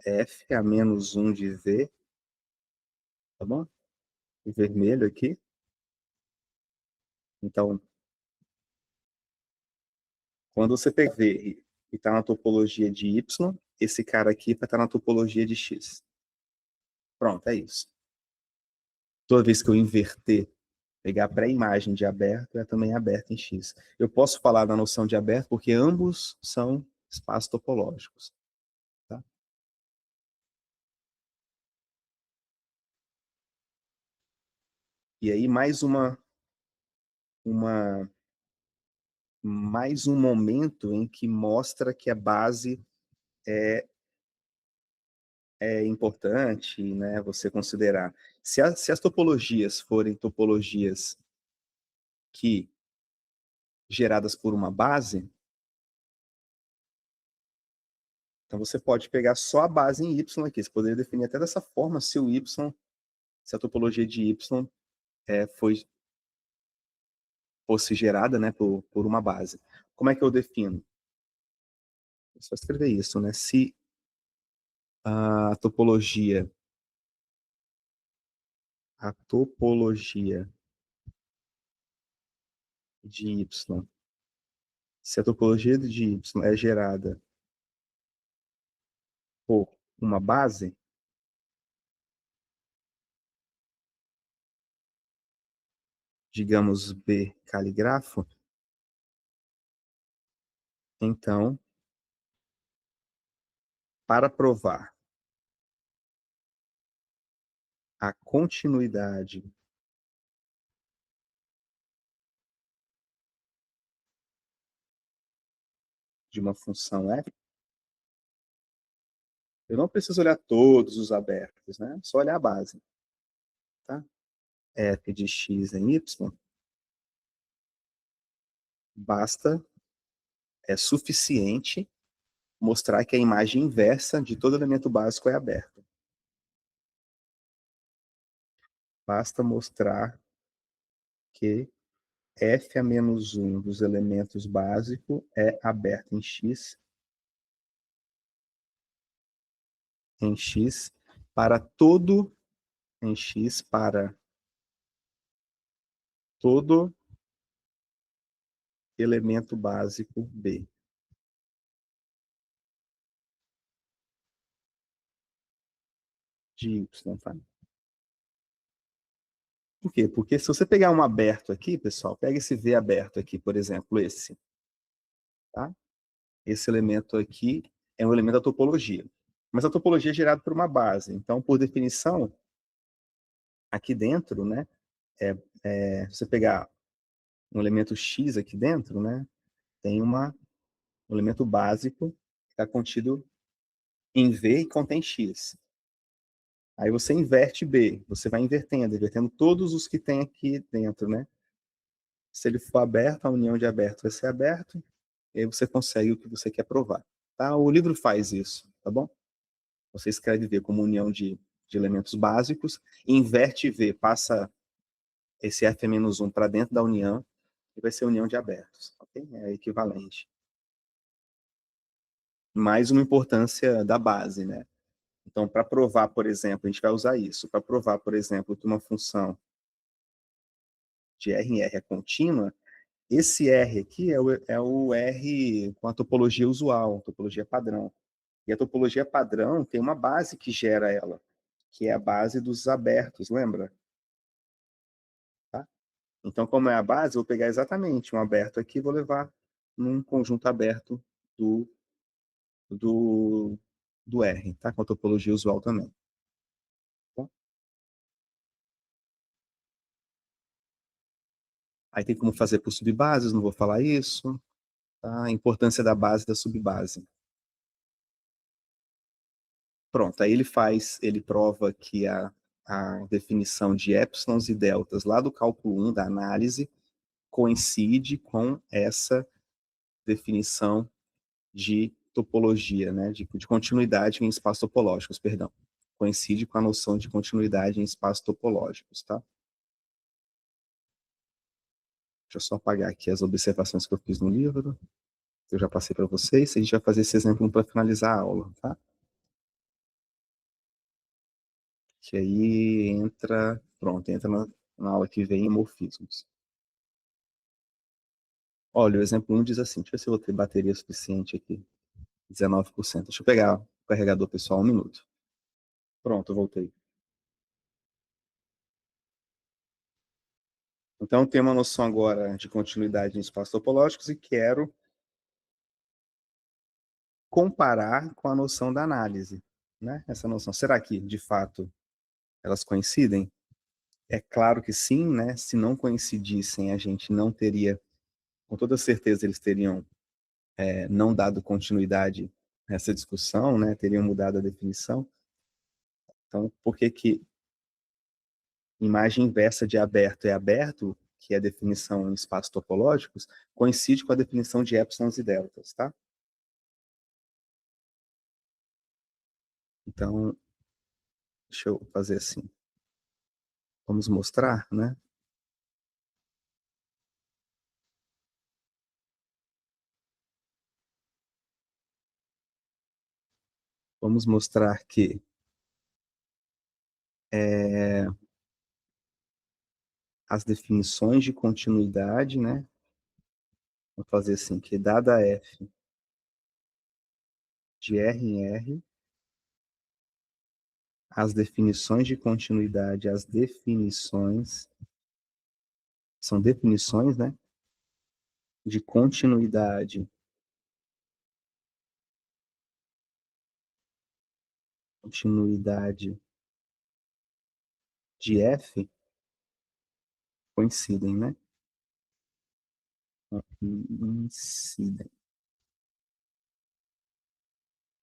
F a menos 1 de V, tá bom? O vermelho aqui. Então, quando você pega V e está na topologia de Y, esse cara aqui vai estar na topologia de X. Pronto, é isso. Toda vez que eu inverter, pegar a pré-imagem de aberto, é também aberto em X. Eu posso falar da noção de aberto porque ambos são espaços topológicos. Tá? E aí, mais mais um momento em que mostra que a base é importante, né, você considerar. Se as topologias forem topologias que geradas por uma base, então você pode pegar só a base em Y aqui. Você poderia definir até dessa forma se o Y, se a topologia de Y fosse gerada, né, por uma base. Como é que eu defino? É só escrever isso, né? Se a topologia de Y, se a topologia de Y é gerada por uma base, digamos B caligrafo, então, para provar a continuidade de uma função f, eu não preciso olhar todos os abertos, né? Só olhar a base. Tá? F de x em y basta, é suficiente mostrar que a imagem inversa de todo elemento básico é aberta. Basta mostrar que f a menos 1 dos elementos básicos é aberto em x para todo, em x para todo elemento básico B. De Y, tá? Por quê? Porque se você pegar um aberto aqui, pessoal, pega esse V aberto aqui, por exemplo, esse, tá? Esse elemento aqui é um elemento da topologia. Mas a topologia é gerada por uma base. Então, por definição, aqui dentro, né, se você pegar um elemento X aqui dentro, né, tem um elemento básico que está contido em V e contém X. Aí você inverte B, você vai invertendo todos os que tem aqui dentro, né? Se ele for aberto, a união de aberto vai ser aberto, e aí você consegue o que você quer provar. Tá? O livro faz isso, tá bom? Você escreve V como união de elementos básicos, inverte V, passa esse F-1 para dentro da união, e vai ser união de abertos, ok? É equivalente. Mais uma importância da base, né? Então, para provar, por exemplo, a gente vai usar isso, para provar, por exemplo, que uma função de R em R é contínua, esse R aqui é o R com a topologia usual, topologia padrão. E a topologia padrão tem uma base que gera ela, que é a base dos abertos, lembra? Tá? Então, como é a base, eu vou pegar exatamente um aberto aqui e vou levar num conjunto aberto do, do R, tá? Com a topologia usual também. Tá? Aí tem como fazer por subbases, não vou falar isso. Tá? A importância da base e da subbase. Pronto, aí ele prova que a definição de épsilons e deltas lá do cálculo 1 da análise coincide com essa definição de topologia, né, de continuidade em espaços topológicos, perdão. Coincide com a noção de continuidade em espaços topológicos, tá? Deixa eu só apagar aqui as observações que eu fiz no livro, que eu já passei para vocês. A gente vai fazer esse exemplo para finalizar a aula, tá? Que aí entra, pronto, entra na aula que vem em morfismos. Olha, o exemplo 1 diz assim, deixa eu ver se eu vou ter bateria suficiente aqui, 19%. Deixa eu pegar o carregador pessoal, 1 minuto. Pronto, eu voltei. Então, eu tenho uma noção agora de continuidade em espaços topológicos e quero comparar com a noção da análise, né? Essa noção, será que, de fato, elas coincidem? É claro que sim, né? Se não coincidissem, a gente não teria, com toda certeza, eles teriam não dado continuidade a essa discussão, né? Teriam mudado a definição. Então, por que imagem inversa de aberto é aberto, que é a definição em espaços topológicos, coincide com a definição de épsilons e deltas, tá? Então, deixa eu fazer assim. Vamos mostrar, né? Vamos mostrar que as definições de continuidade, né? Vou fazer assim, que dada F de R em R, as definições de continuidade, são definições, né? De continuidade de F coincidem, né? Coincidem.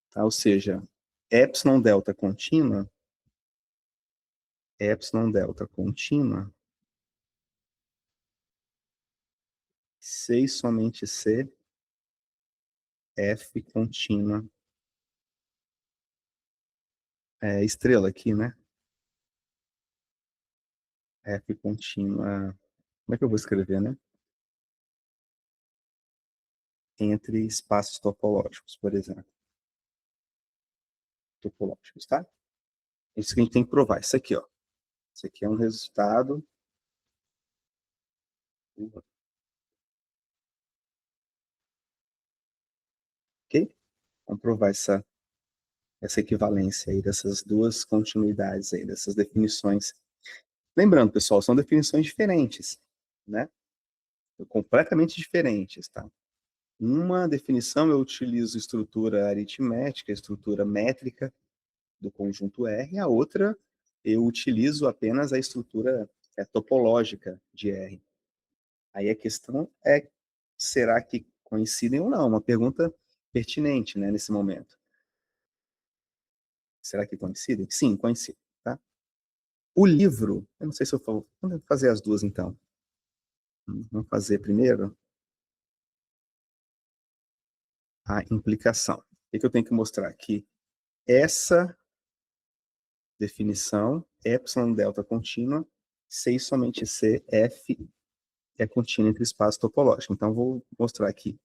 Tá? Ou seja, epsilon delta contínua, C e somente C, F contínua, estrela aqui, né? F contínua, como é que eu vou escrever, né? Entre espaços topológicos, por exemplo. Topológicos, tá? Isso que a gente tem que provar. Isso aqui, ó. Isso aqui é um resultado Ok? Vamos provar essa equivalência aí dessas duas continuidades aí, dessas definições. Lembrando, pessoal, são definições diferentes, né? Completamente diferentes, tá? Uma definição eu utilizo estrutura aritmética, estrutura métrica do conjunto R, a outra eu utilizo apenas a estrutura topológica de R. Aí a questão é, será que coincidem ou não? Uma pergunta pertinente, né, nesse momento. Será que coincidem? Sim, coincidem, tá? O livro, eu não sei se eu falo, vamos fazer as duas então. Vamos fazer primeiro a implicação. O que eu tenho que mostrar aqui? Essa definição, epsilon delta contínua, C e somente C, F é contínua entre espaços topológicos. Então, vou mostrar aqui.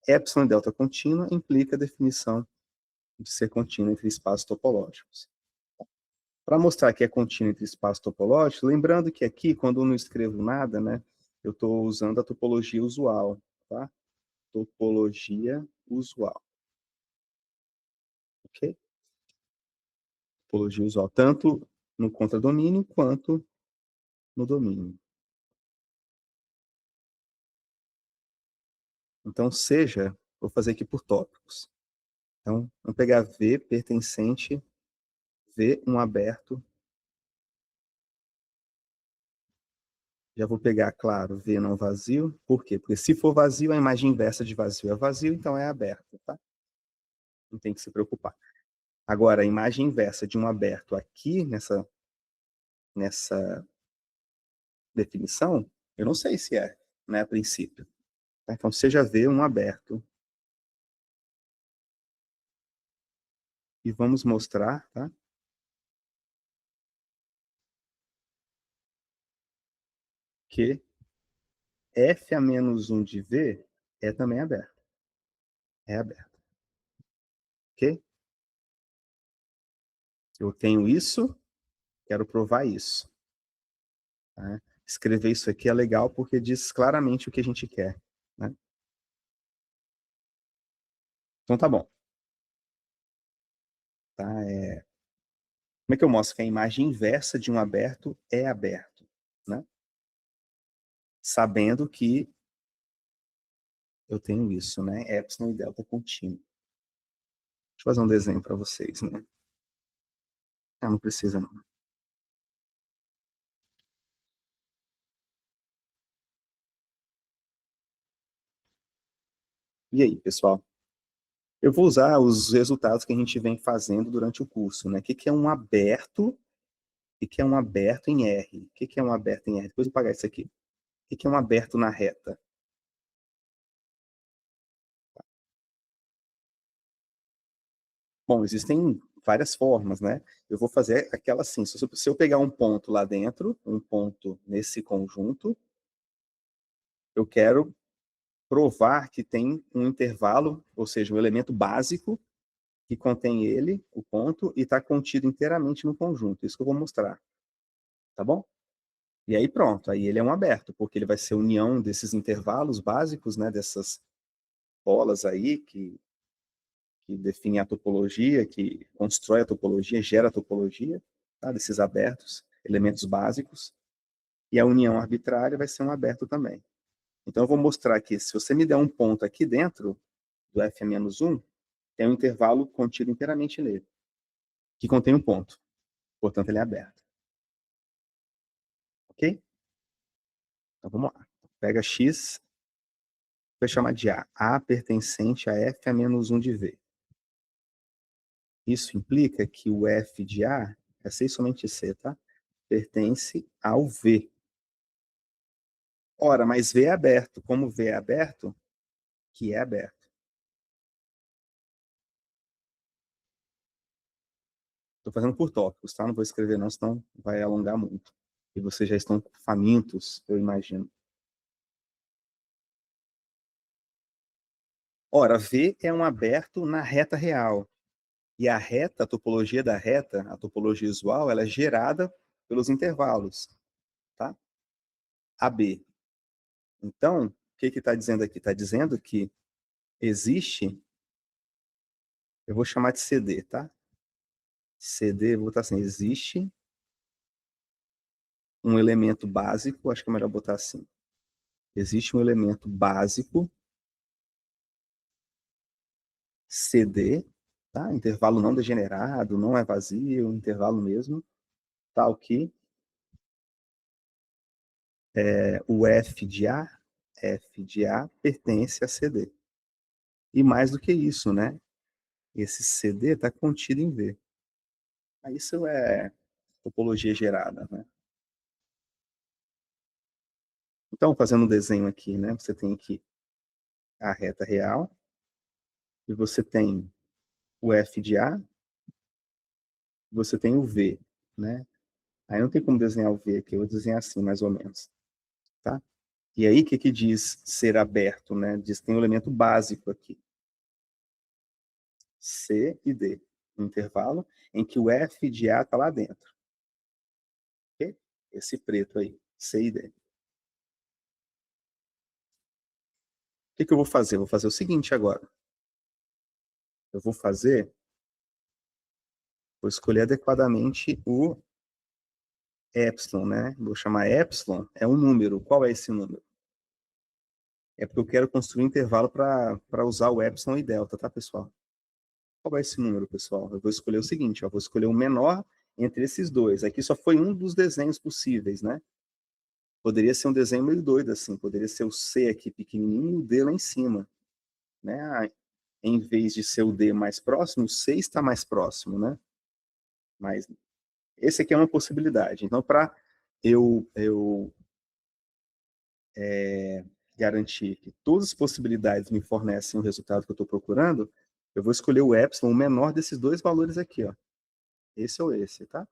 Epsilon delta contínua implica a definição de ser contínua entre espaços topológicos. Para mostrar que é contínua entre espaços topológicos, lembrando que aqui, quando eu não escrevo nada, né, eu estou usando a topologia usual, tá? Topologia usual. Ok? Topologia usual, tanto no contradomínio quanto no domínio. Então, vou fazer aqui por tópicos. Então, vamos pegar V pertencente, V um aberto. Já vou pegar, claro, V não vazio. Por quê? Porque se for vazio, a imagem inversa de vazio é vazio, então é aberto, tá? Não tem que se preocupar. Agora, a imagem inversa de um aberto aqui, nessa definição, eu não sei se é, né, a princípio. Tá? Então, seja V um aberto. E vamos mostrar, tá? Que F a menos 1 de V é também aberto. É aberto. Ok? Eu tenho isso, quero provar isso. Tá? Escrever isso aqui é legal porque diz claramente o que a gente quer. Né? Então tá bom. Tá? Como é que eu mostro que a imagem inversa de um aberto é aberto? Né? Sabendo que eu tenho isso, né? Epsilon e delta contínuo. Deixa eu fazer um desenho para vocês. Né? Ah, não precisa não. E aí, pessoal? Eu vou usar os resultados que a gente vem fazendo durante o curso. Né? O que é um aberto? O que é um aberto em R? O que é um aberto em R? Depois eu vou pagar isso aqui. O que é um aberto na reta? Bom, existem várias formas, né? Eu vou fazer aquela assim, se eu pegar um ponto lá dentro, um ponto nesse conjunto, eu quero provar que tem um intervalo, ou seja, um elemento básico que contém ele, o ponto, e está contido inteiramente no conjunto. Isso que eu vou mostrar, tá bom? E aí pronto, aí ele é um aberto, porque ele vai ser a união desses intervalos básicos, né, dessas bolas aí que define a topologia, que constrói a topologia, gera a topologia, tá? Desses abertos, elementos básicos, e a união arbitrária vai ser um aberto também. Então eu vou mostrar que se você me der um ponto aqui dentro do f-1, tem um intervalo contido inteiramente nele, que contém um ponto. Portanto, ele é aberto. Ok? Então vamos lá. Pega x, vai chamar de A. A pertencente a f-1 de V. Isso implica que o f de A é C e somente C, tá? Pertence ao V. Ora, mas V é aberto. Como V é aberto, que é aberto. Estou fazendo por tópicos, tá? Não vou escrever não, senão vai alongar muito. E vocês já estão famintos, eu imagino. Ora, V é um aberto na reta real. E a reta, a topologia da reta, a topologia usual, ela é gerada pelos intervalos, tá? AB. Então, o que está dizendo aqui? Está dizendo que existe Eu vou chamar de CD, tá? CD, vou botar assim, existe um elemento básico, acho que é melhor botar assim. Existe um elemento básico, CD, tá? Intervalo não degenerado, não é vazio, intervalo mesmo, tal que o F de A pertence a CD. E mais do que isso, né? Esse CD está contido em V. Isso é topologia gerada, né? Então, fazendo um desenho aqui, né? Você tem aqui a reta real, e você tem o F de A, você tem o V, né? Aí não tem como desenhar o V aqui, eu vou desenhar assim, mais ou menos, tá? E aí, o que diz ser aberto, né? Diz que tem um elemento básico aqui, C e D, um intervalo em que o F de A está lá dentro. Okay? Esse preto aí, C e D. O que eu vou fazer? Eu vou fazer o seguinte agora. Eu vou escolher adequadamente o epsilon, né? Vou chamar epsilon, é um número. Qual é esse número? É porque eu quero construir um intervalo para usar o epsilon e delta, tá, pessoal? Qual é esse número, pessoal? Eu vou escolher o seguinte, ó, vou escolher o menor entre esses dois. Aqui só foi um dos desenhos possíveis, né? Poderia ser um desenho meio doido, assim. Poderia ser o C aqui pequenininho e o D lá em cima, né? Em vez de ser o D mais próximo, o C está mais próximo, né? Mas esse aqui é uma possibilidade. Então, para eu garantir que todas as possibilidades me fornecem o resultado que eu estou procurando, eu vou escolher o epsilon, o menor desses dois valores aqui, ó. Esse ou esse, tá?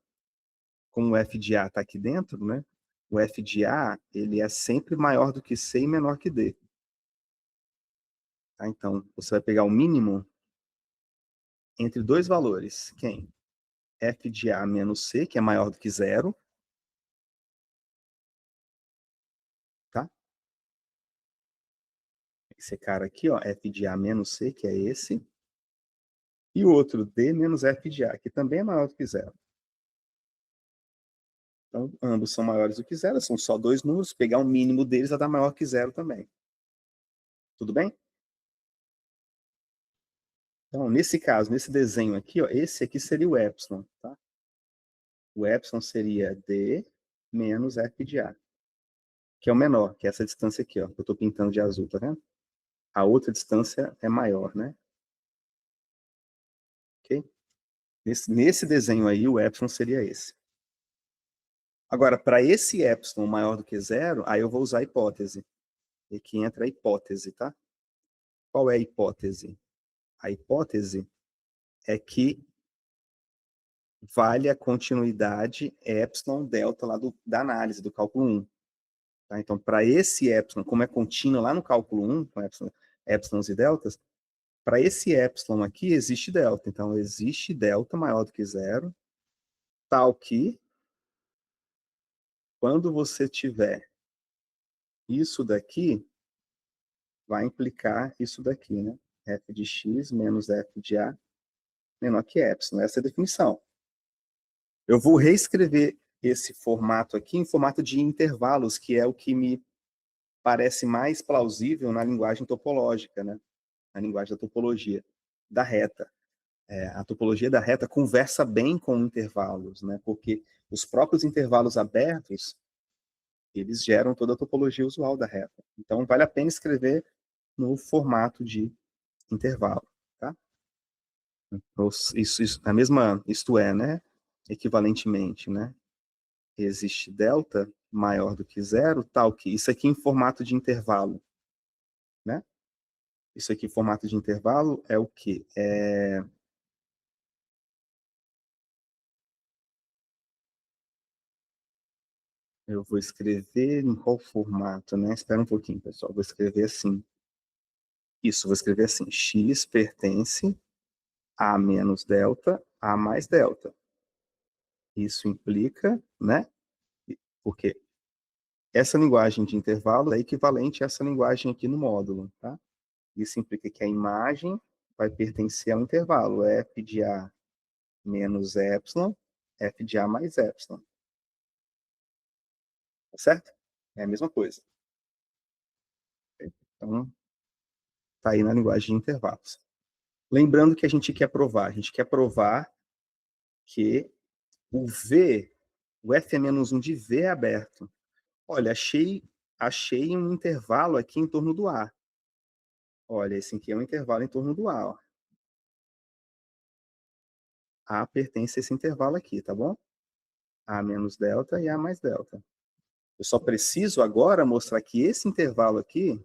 Como o f de A está aqui dentro, né? O f de A, ele é sempre maior do que C e menor que D. Tá? Então, você vai pegar o mínimo entre dois valores. Quem? F de A menos C, que é maior do que zero. Tá? Esse cara aqui, ó, F de A menos C, que é esse. E o outro, D menos F de A, que também é maior do que zero. Então, ambos são maiores do que zero, são só dois números, pegar o mínimo deles vai dar maior que zero também. Tudo bem? Então, nesse caso, nesse desenho aqui, ó, esse aqui seria o epsilon, tá? O epsilon seria D menos F de A, que é o menor, que é essa distância aqui, ó, que eu estou pintando de azul, tá vendo? A outra distância é maior, né? Ok? Nesse desenho aí, o epsilon seria esse. Agora, para esse epsilon maior do que zero, aí eu vou usar a hipótese. E aqui entra a hipótese, tá? Qual é a hipótese? A hipótese é que vale a continuidade epsilon delta lá da análise do cálculo 1. Tá? Então, para esse epsilon, como é contínuo lá no cálculo 1, com epsilons e deltas, para esse epsilon aqui existe delta. Então, existe delta maior do que zero, tal que quando você tiver isso daqui, vai implicar isso daqui, né? F de x menos f de a menor que epsilon. Essa é a definição. Eu vou reescrever esse formato aqui em formato de intervalos, que é o que me parece mais plausível na linguagem topológica, né? Na linguagem da topologia da reta. A topologia da reta conversa bem com intervalos, né? Porque os próprios intervalos abertos, eles geram toda a topologia usual da reta. Então, vale a pena escrever no formato de intervalo, tá? A mesma, isto é, né? Equivalentemente, né? Existe delta maior do que zero, tal que isso aqui em formato de intervalo, né? Isso aqui em formato de intervalo é o quê? Eu vou escrever em qual formato, né? Espera um pouquinho, pessoal. Vou escrever assim. Isso, vou escrever assim. X pertence a menos delta, a mais delta. Isso implica, né? Porque essa linguagem de intervalo é equivalente a essa linguagem aqui no módulo, tá? Isso implica que a imagem vai pertencer a um intervalo, f de A menos epsilon, f de A mais epsilon. Tá certo? É a mesma coisa. Então, tá aí na linguagem de intervalos. Lembrando que a gente quer provar que o V, o f é menos 1 de V é aberto. Olha, achei um intervalo aqui em torno do A. Olha, esse aqui é um intervalo em torno do A. Ó. A pertence a esse intervalo aqui, tá bom? A menos delta e A mais delta. Eu só preciso agora mostrar que esse intervalo aqui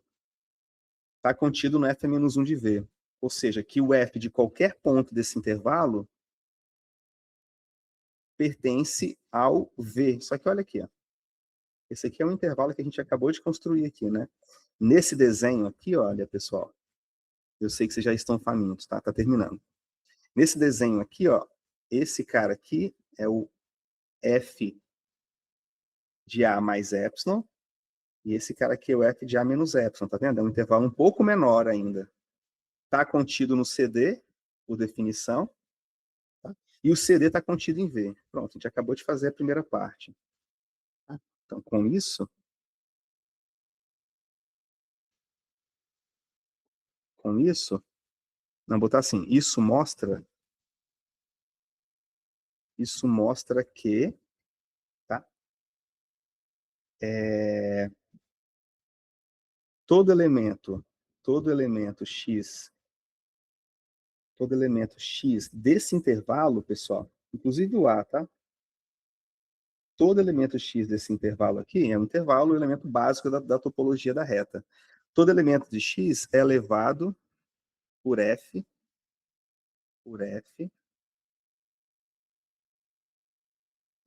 está contido no f é menos 1 de V. Ou seja, que o f de qualquer ponto desse intervalo pertence ao V. Só que olha aqui, ó. Esse aqui é um intervalo que a gente acabou de construir aqui, né? Nesse desenho aqui, olha, pessoal, eu sei que vocês já estão famintos, tá? Tá terminando. Nesse desenho aqui, ó, esse cara aqui é o f de A mais epsilon, e esse cara aqui é o f de A menos epsilon, tá vendo? É um intervalo um pouco menor ainda. Está contido no CD, por definição, tá? E o CD está contido em V. Pronto, a gente acabou de fazer a primeira parte. Tá? Então, com isso, vamos botar assim, isso mostra que, tá? Todo elemento X desse intervalo, pessoal, inclusive o A, tá? Todo elemento X desse intervalo aqui é um intervalo, o elemento básico da topologia da reta. Todo elemento de X é elevado por F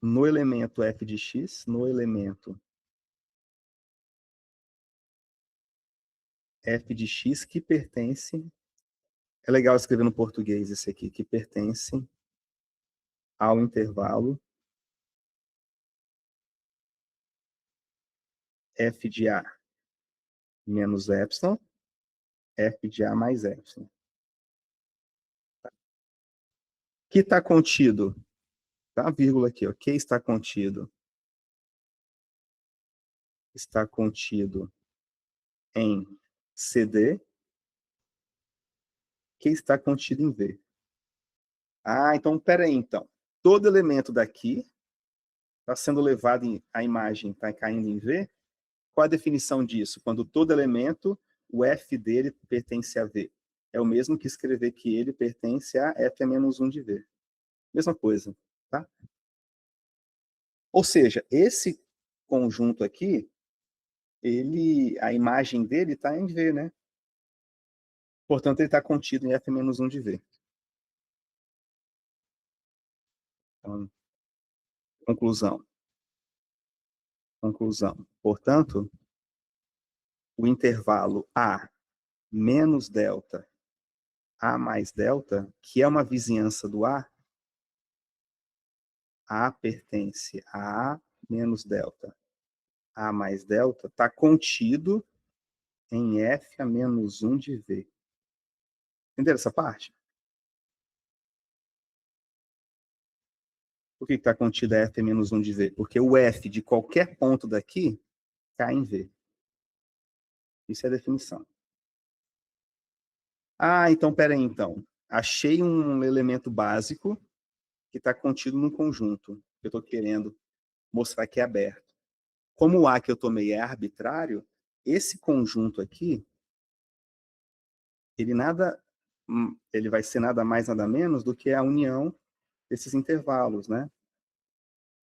no elemento f de x, no elemento f de x que pertence, é legal escrever no português esse aqui, que pertence ao intervalo f de A menos epsilon, f de A mais epsilon. Que está contido, tá? Vírgula aqui, ó, que está contido em CD, que está contido em V. Ah, então, peraí, então. Todo elemento daqui está sendo levado, a imagem está caindo em V. Qual a definição disso? Quando todo elemento, o f dele pertence a V. É o mesmo que escrever que ele pertence a f a menos 1 de V. Mesma coisa, tá? Ou seja, esse conjunto aqui, a imagem dele está em V, né? Portanto, ele está contido em f menos 1 de V. Então, conclusão. Portanto, o intervalo A menos delta, A mais delta, que é uma vizinhança do A pertence a A menos delta, A mais delta, está contido em F a menos 1 de V. Entenderam essa parte? Por que está contido F a menos 1 de V? Porque o F de qualquer ponto daqui cai em V. Isso é a definição. Ah, então, peraí, então. Achei um elemento básico que está contido num conjunto. Eu estou querendo mostrar que é aberto. Como o A que eu tomei é arbitrário, esse conjunto aqui, ele vai ser nada mais, nada menos do que a união desses intervalos, né?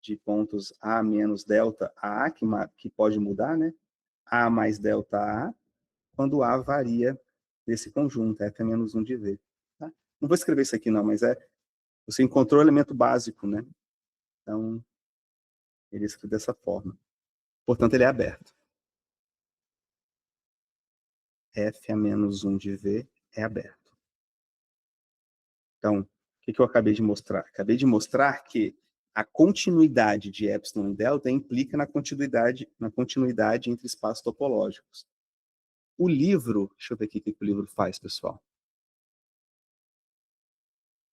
De pontos A menos delta A, que pode mudar, né? A mais delta A, quando A varia desse conjunto, F é menos 1 de V. Tá? Não vou escrever isso aqui não, mas você encontrou o elemento básico, né? Então, ele é escrito dessa forma. Portanto, ele é aberto. F a menos 1 de V é aberto. Então, o que eu acabei de mostrar? Acabei de mostrar que a continuidade de epsilon e delta implica na continuidade entre espaços topológicos. O livro, deixa eu ver aqui o que o livro faz, pessoal.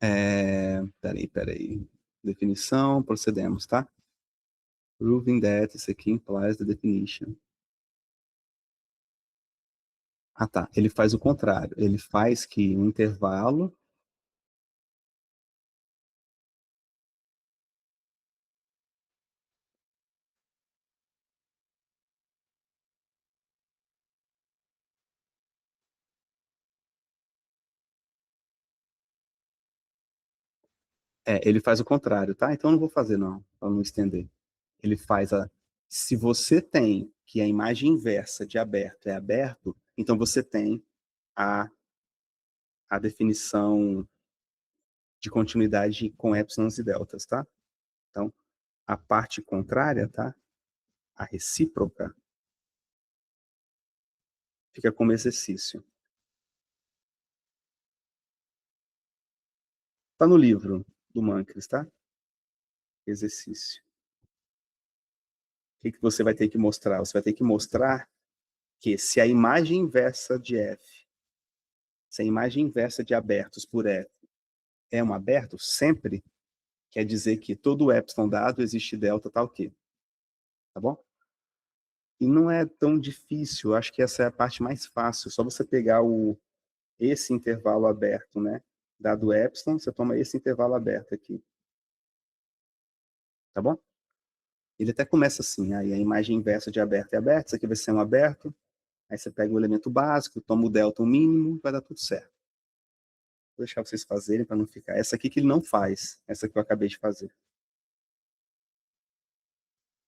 Peraí. Definição, procedemos, tá? Proving that, isso aqui implies the definition. Ah, tá. Ele faz o contrário. Ele faz que um intervalo ele faz o contrário, tá? Então eu não vou fazer, não, para não estender. Ele faz a. Se você tem que a imagem inversa de aberto é aberto, então você tem a definição de continuidade com épsilons e deltas, tá? Então, a parte contrária, tá? A recíproca, fica como exercício. Tá no livro do Mancres, tá? Exercício. O que você vai ter que mostrar? Você vai ter que mostrar que se a imagem inversa de F, se a imagem inversa de abertos por F é um aberto, sempre quer dizer que todo epsilon dado existe delta tal que. Tá bom? E não é tão difícil, eu acho que essa é a parte mais fácil, só você pegar esse intervalo aberto, né? Dado epsilon, você toma esse intervalo aberto aqui. Tá bom? Ele até começa assim, aí a imagem inversa de aberto é aberto, isso aqui vai ser um aberto, aí você pega o elemento básico, toma o delta o mínimo, vai dar tudo certo. Vou deixar vocês fazerem para não ficar. Essa aqui que ele não faz, essa que eu acabei de fazer.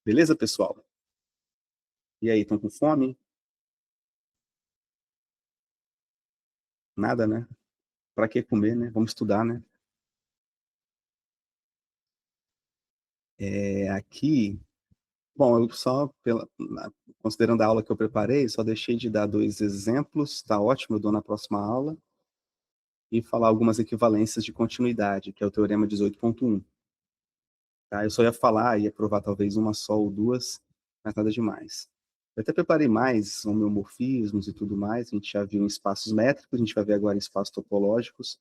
Beleza, pessoal? E aí, estão com fome? Nada, né? Para que comer, né? Vamos estudar, né? Aqui, bom, eu só, considerando a aula que eu preparei, só deixei de dar 2 exemplos, tá ótimo, eu dou na próxima aula, e falar algumas equivalências de continuidade, que é o teorema 18.1. Tá? Eu só ia falar, ia provar talvez uma só ou duas, mas nada demais. Eu até preparei mais homeomorfismos e tudo mais, a gente já viu em espaços métricos, a gente vai ver agora em espaços topológicos,